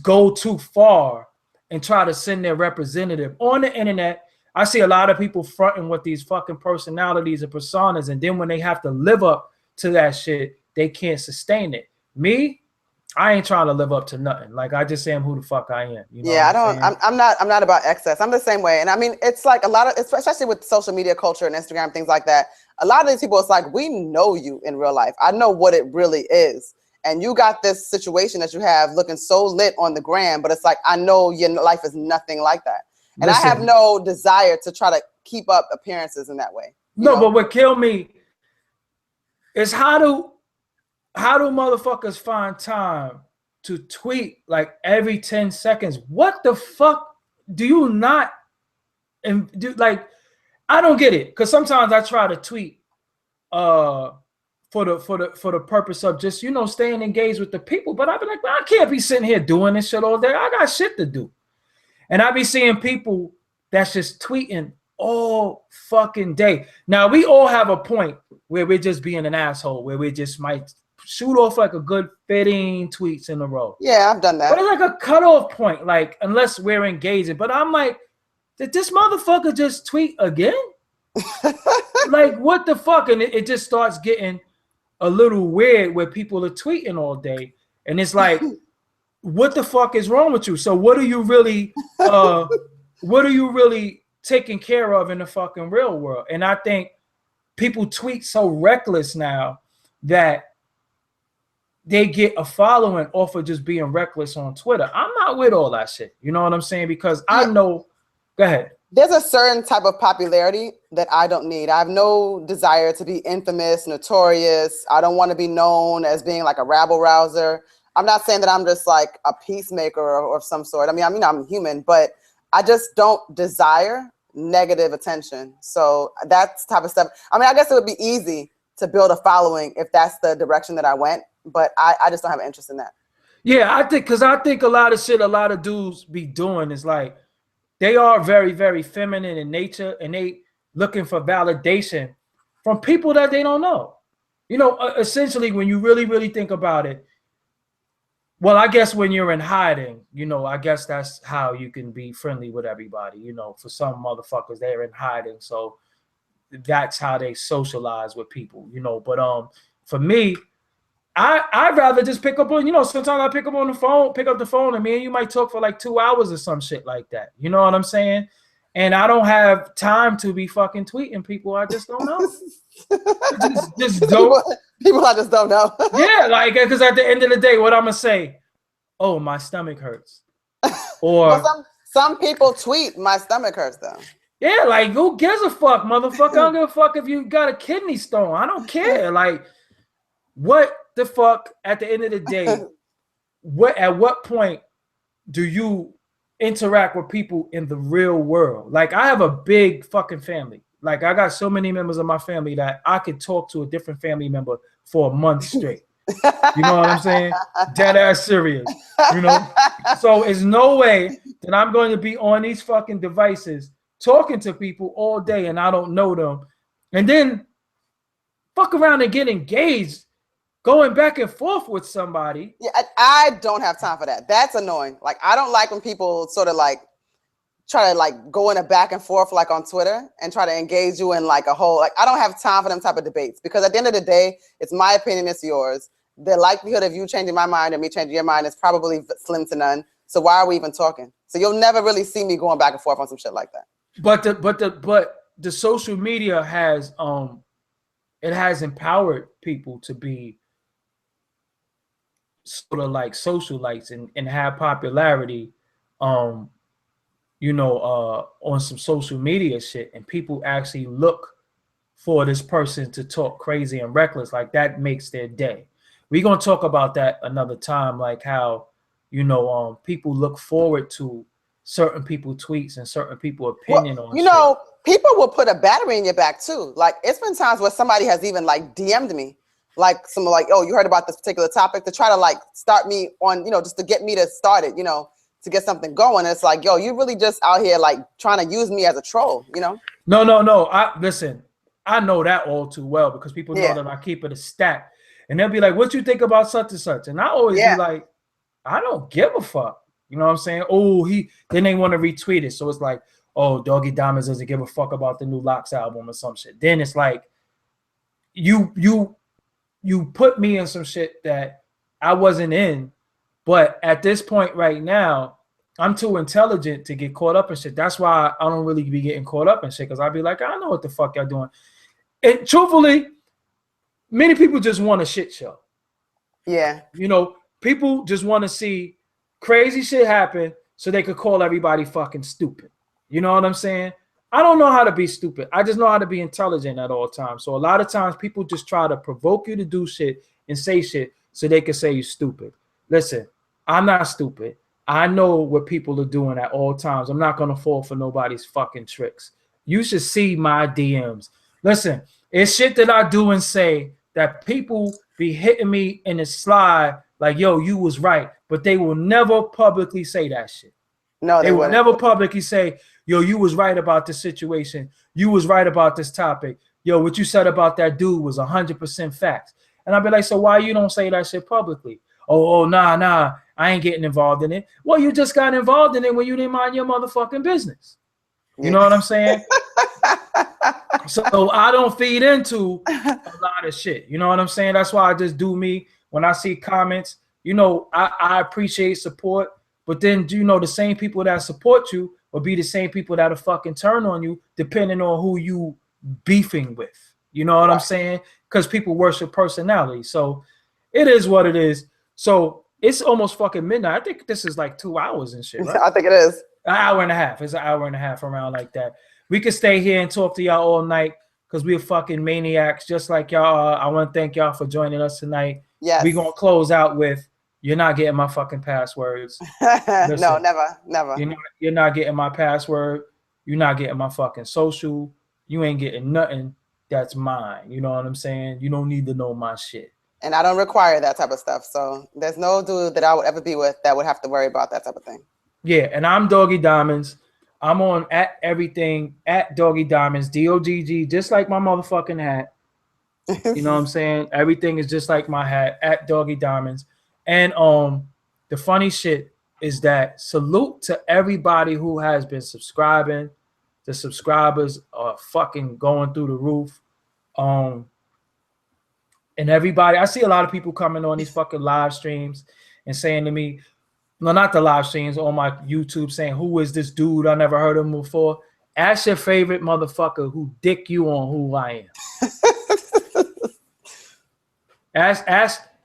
[SPEAKER 2] go too far and try to send their representative on the internet. I see a lot of people fronting with these fucking personalities and personas, and then when they have to live up to that shit, they can't sustain it. Me, I ain't trying to live up to nothing. Like, I just am who the fuck I am. You know
[SPEAKER 1] I'm not about excess. I'm the same way. And I mean, it's like a lot of, especially with social media culture and Instagram, things like that. A lot of these people, it's like, we know you in real life. I know what it really is. And you got this situation that you have looking so lit on the gram, but it's like, I know your life is nothing like that. And listen, I have no desire to try to keep up appearances in that way.
[SPEAKER 2] But what killed me is how do motherfuckers find time to tweet like every 10 seconds? What the fuck do you not do? Like, I don't get it. Cause sometimes I try to tweet for the purpose of just, staying engaged with the people. But I've been like, I can't be sitting here doing this shit all day. I got shit to do. And I be seeing people that's just tweeting all fucking day. Now, we all have a point where we're just being an asshole, where we just might shoot off like a good 15 tweets in a row.
[SPEAKER 1] Yeah, I've done that.
[SPEAKER 2] But it's like a cutoff point, like, unless we're engaging. But I'm like, did this motherfucker just tweet again? Like, what the fuck? And it just starts getting a little weird where people are tweeting all day. And it's like, what the fuck is wrong with you? So what are you really taking care of in the fucking real world? And I think people tweet so reckless now that they get a following off of just being reckless on Twitter. I'm not with all that shit. You know what I'm saying? Because I know, go ahead.
[SPEAKER 1] There's a certain type of popularity that I don't need. I have no desire to be infamous, notorious. I don't want to be known as being like a rabble rouser. I'm not saying that I'm just like a peacemaker or of some sort. I mean, I'm human, but I just don't desire negative attention. So that's type of stuff. I mean, I guess it would be easy to build a following if that's the direction that I went, but I just don't have an interest in that.
[SPEAKER 2] Yeah, I think a lot of shit a lot of dudes be doing is like, they are very, very feminine in nature, and they looking for validation from people that they don't know. Essentially, when you really, really think about it, well, I guess when you're in hiding, I guess that's how you can be friendly with everybody. For some motherfuckers, they're in hiding. So that's how they socialize with people, you know. But for me, I'd rather just pick up on, you know, sometimes I pick up the phone, and me and you might talk for like 2 hours or some shit like that. You know what I'm saying? And I don't have time to be fucking tweeting people. I just don't know. just don't.
[SPEAKER 1] People I just don't know.
[SPEAKER 2] Yeah, like, because at the end of the day, what I'm gonna say, oh, my stomach hurts. Or
[SPEAKER 1] well, some people tweet, my stomach hurts though.
[SPEAKER 2] Yeah, like, who gives a fuck, motherfucker? I don't give a fuck if you got a kidney stone. I don't care. Like, what the fuck, at the end of the day, at what point do you interact with people in the real world? Like, I have a big fucking family. Like, I got so many members of my family that I could talk to a different family member for a month straight. You know what I'm saying? Dead ass serious. You know? So it's no way that I'm going to be on these fucking devices talking to people all day and I don't know them. And then fuck around and get engaged, going back and forth with somebody.
[SPEAKER 1] Yeah, I don't have time for that. That's annoying. Like, I don't like when people sort of like try to like go in a back and forth like on Twitter and try to engage you in like a whole, like, I don't have time for them type of debates, because at the end of the day, it's my opinion, it's yours. The likelihood of you changing my mind and me changing your mind is probably slim to none. So why are we even talking? So you'll never really see me going back and forth on some shit like that.
[SPEAKER 2] But the social media has it has empowered people to be sort of like socialites and have popularity, you know, on some social media shit, and people actually look for this person to talk crazy and reckless. Like, that makes their day. We're gonna talk about that another time, like how, you know, people look forward to certain people tweets and certain people opinion on
[SPEAKER 1] you
[SPEAKER 2] shit.
[SPEAKER 1] know, people will put a battery in your back too. Like, it's been times where somebody has even like DM'd me, like some like, oh, you heard about this particular topic, to try to like start me on, you know, just to get me to start it, you know, to get something going. And it's like, yo, you really just out here like trying to use me as a troll, you know?
[SPEAKER 2] No. Listen, I know that all too well, because people know that I keep it a stack. And they'll be like, what you think about such and such? And I always be like, I don't give a fuck. You know what I'm saying? Oh, then they want to retweet it. So it's like, oh, Doggie Diamonds doesn't give a fuck about the new Locks album or some shit. Then it's like, you put me in some shit that I wasn't in. But at this point right now, I'm too intelligent to get caught up in shit. That's why I don't really be getting caught up in shit, because I'd be like, I know what the fuck y'all doing. And truthfully, many people just want a shit show.
[SPEAKER 1] Yeah.
[SPEAKER 2] You know, people just want to see crazy shit happen so they could call everybody fucking stupid. You know what I'm saying? I don't know how to be stupid. I just know how to be intelligent at all times. So a lot of times people just try to provoke you to do shit and say shit so they can say you're stupid. Listen, I'm not stupid. I know what people are doing at all times. I'm not going to fall for nobody's fucking tricks. You should see my DMs. Listen, it's shit that I do and say that people be hitting me in the slide like, yo, you was right. But they will never publicly say that shit.
[SPEAKER 1] No,
[SPEAKER 2] they will never publicly say, yo, you was right about this situation. You was right about this topic. Yo, what you said about that dude was 100% facts. And I'll be like, so why you don't say that shit publicly? Oh, nah, I ain't getting involved in it. Well, you just got involved in it when you didn't mind your motherfucking business. You know what I'm saying? So I don't feed into a lot of shit. You know what I'm saying? That's why I just do me. When I see comments, you know, I appreciate support. But then, you know, the same people that support you will be the same people that'll fucking turn on you, depending on who you beefing with. You know what I'm saying? Because people worship personality. So it is what it is. So it's almost fucking midnight. I think this is like 2 hours and shit, right?
[SPEAKER 1] I think it is.
[SPEAKER 2] An hour and a half. It's an hour and a half around like that. We could stay here and talk to y'all all night because we're fucking maniacs just like y'all are. I want to thank y'all for joining us tonight.
[SPEAKER 1] Yes.
[SPEAKER 2] We're going to close out with, you're not getting my fucking passwords. Listen,
[SPEAKER 1] no, never.
[SPEAKER 2] You're not getting my password. You're not getting my fucking social. You ain't getting nothing that's mine. You know what I'm saying? You don't need to know my shit.
[SPEAKER 1] And I don't require that type of stuff. So there's no dude that I would ever be with that would have to worry about that type of thing.
[SPEAKER 2] Yeah, and I'm Doggie Diamonds. I'm on at everything at Doggie Diamonds, DOGG, just like my motherfucking hat. You know what I'm saying? Everything is just like my hat at Doggie Diamonds. And the funny shit is that salute to everybody who has been subscribing, The subscribers are fucking going through the roof. And everybody, I see a lot of people coming on these fucking live streams and saying to me, no, not the live streams, on my YouTube, saying, who is this dude? I never heard of him before. Ask your favorite motherfucker who dick you on who I am.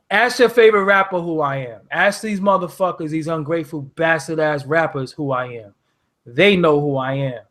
[SPEAKER 2] Ask your favorite rapper who I am. Ask these motherfuckers, these ungrateful bastard ass rappers who I am. They know who I am.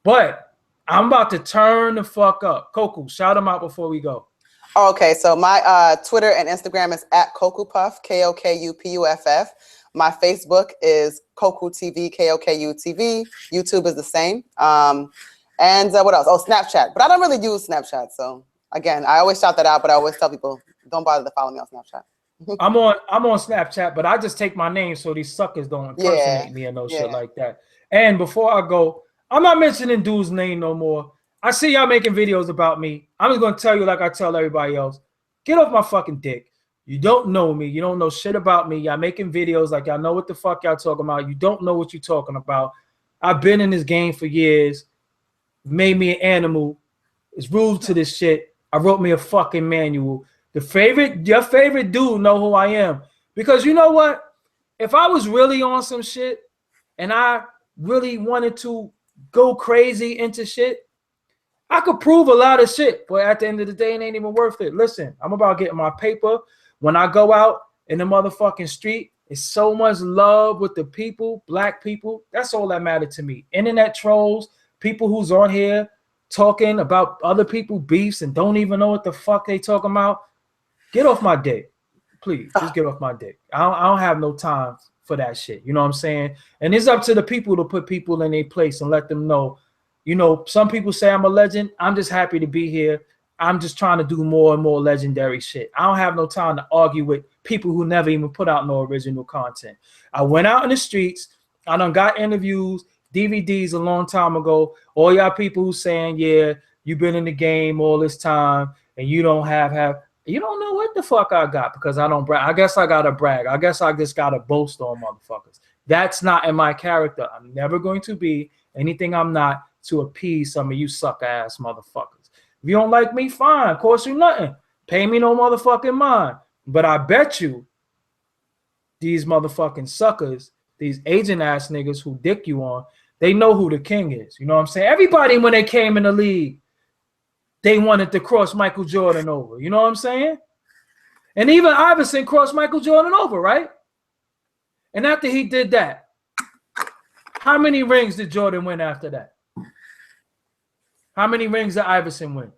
[SPEAKER 2] But I'm about to turn the fuck up. Koku, shout them out before we go.
[SPEAKER 1] Okay, so my Twitter and Instagram is at Kokupuff, KOKUPUFF. My Facebook is Koku TV, KOKU TV. YouTube is the same. And what else? Oh, Snapchat. But I don't really use Snapchat. So again, I always shout that out, but I always tell people, don't bother to follow me on Snapchat.
[SPEAKER 2] I'm on Snapchat, but I just take my name so these suckers don't impersonate me and no shit like that. And before I go, I'm not mentioning dude's name no more. I see y'all making videos about me. I'm just gonna tell you like I tell everybody else. Get off my fucking dick. You don't know me. You don't know shit about me. Y'all making videos like y'all know what the fuck y'all talking about. You don't know what you're talking about. I've been in this game for years. Made me an animal. It's rules to this shit. I wrote me a fucking manual. Your favorite dude know who I am. Because you know what? If I was really on some shit and I really wanted to go crazy into shit, I could prove a lot of shit, but at the end of the day, it ain't even worth it. Listen, I'm about getting my paper. When I go out in the motherfucking street, it's so much love with the people, black people. That's all that matters to me. Internet trolls, people who's on here talking about other people beefs and don't even know what the fuck they talking about. Get off my dick. Please, just get off my dick. I don't have no time for that shit. You know what I'm saying? And it's up to the people to put people in their place and let them know. You know, some people say I'm a legend. I'm just happy to be here. I'm just trying to do more and more legendary shit. I don't have no time to argue with people who never even put out no original content. I went out in the streets. I done got interviews, DVDs a long time ago. All y'all people who saying, yeah, you've been in the game all this time and you don't you don't know what the fuck I got because I don't brag. I guess I got to brag. I guess I just got to boast on motherfuckers. That's not in my character. I'm never going to be anything I'm not to appease some of you sucker ass motherfuckers. If you don't like me, fine. Cost you nothing. Pay me no motherfucking mind. But I bet you these motherfucking suckers, these agent ass niggas who dick you on, they know who the king is. You know what I'm saying? Everybody, when they came in the league, they wanted to cross Michael Jordan over. You know what I'm saying? And even Iverson crossed Michael Jordan over, right? And after he did that, how many rings did Jordan win after that? How many rings did Iverson win?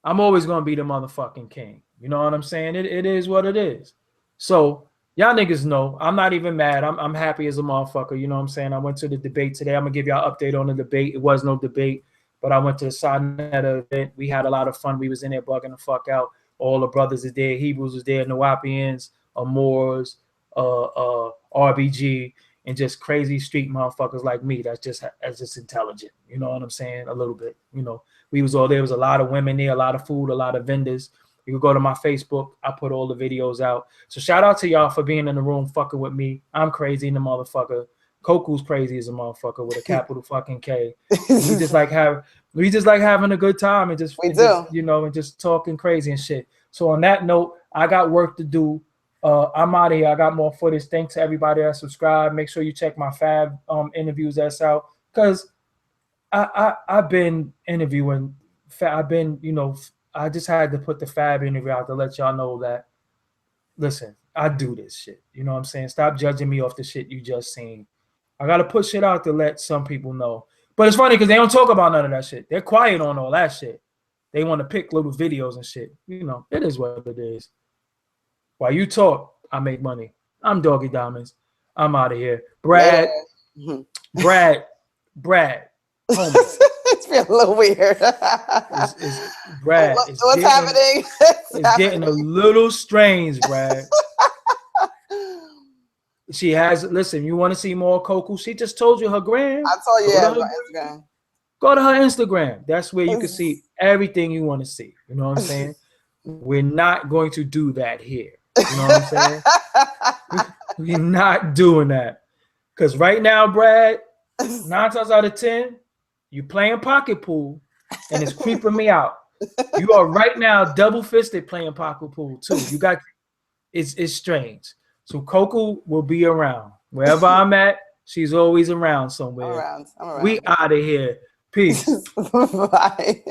[SPEAKER 2] I'm always going to be the motherfucking king. You know what I'm saying? It is what it is. So y'all niggas know. I'm not even mad. I'm happy as a motherfucker. You know what I'm saying? I went to the debate today. I'm going to give y'all an update on the debate. It was no debate, but I went to the Sinetta event. We had a lot of fun. We was in there bugging the fuck out. All the brothers is there. Hebrews was there. Nuwapians, Moors, RBG, and just crazy street motherfuckers like me. That's just intelligent. You know what I'm saying? A little bit. You know, we was all there. Was a lot of women there, a lot of food, a lot of vendors. You can go to my Facebook. I put all the videos out. So shout out to y'all for being in the room fucking with me. I'm crazy in the motherfucker. Koku's crazy as a motherfucker with a capital fucking K. We just like having a good time and just and just talking crazy and shit. So on that note, I got work to do. I'm out of here. I got more footage. Thanks to everybody that subscribed. Make sure you check my Fab interviews that's out because I've been interviewing. I just had to put the Fab interview out to let y'all know that. Listen, I do this shit. You know what I'm saying? Stop judging me off the shit you just seen. I gotta put shit out to let some people know. But it's funny because they don't talk about none of that shit. They're quiet on all that shit. They want to pick little videos and shit. You know, it is what it is. While you talk, I make money. I'm Doggie Diamonds. I'm out of here. Brad. Homie.
[SPEAKER 1] It's feeling a little weird.
[SPEAKER 2] Brad.
[SPEAKER 1] What's happening?
[SPEAKER 2] It's getting a little strange, Brad. She has, listen, you want to see more Koku? She just told you her gram.
[SPEAKER 1] I told you, Instagram.
[SPEAKER 2] Go to her Instagram. That's where you can see everything you want to see. You know what I'm saying? We're not going to do that here. You know what I'm saying? We're not doing that. Because right now, Brad, 9 times out of 10, you playing pocket pool, and it's creeping me out. You are right now double fisted playing pocket pool too. You got it's strange. So Coco will be around wherever I'm at. She's always around somewhere.
[SPEAKER 1] I'm around.
[SPEAKER 2] We out of here. Peace.
[SPEAKER 1] Bye.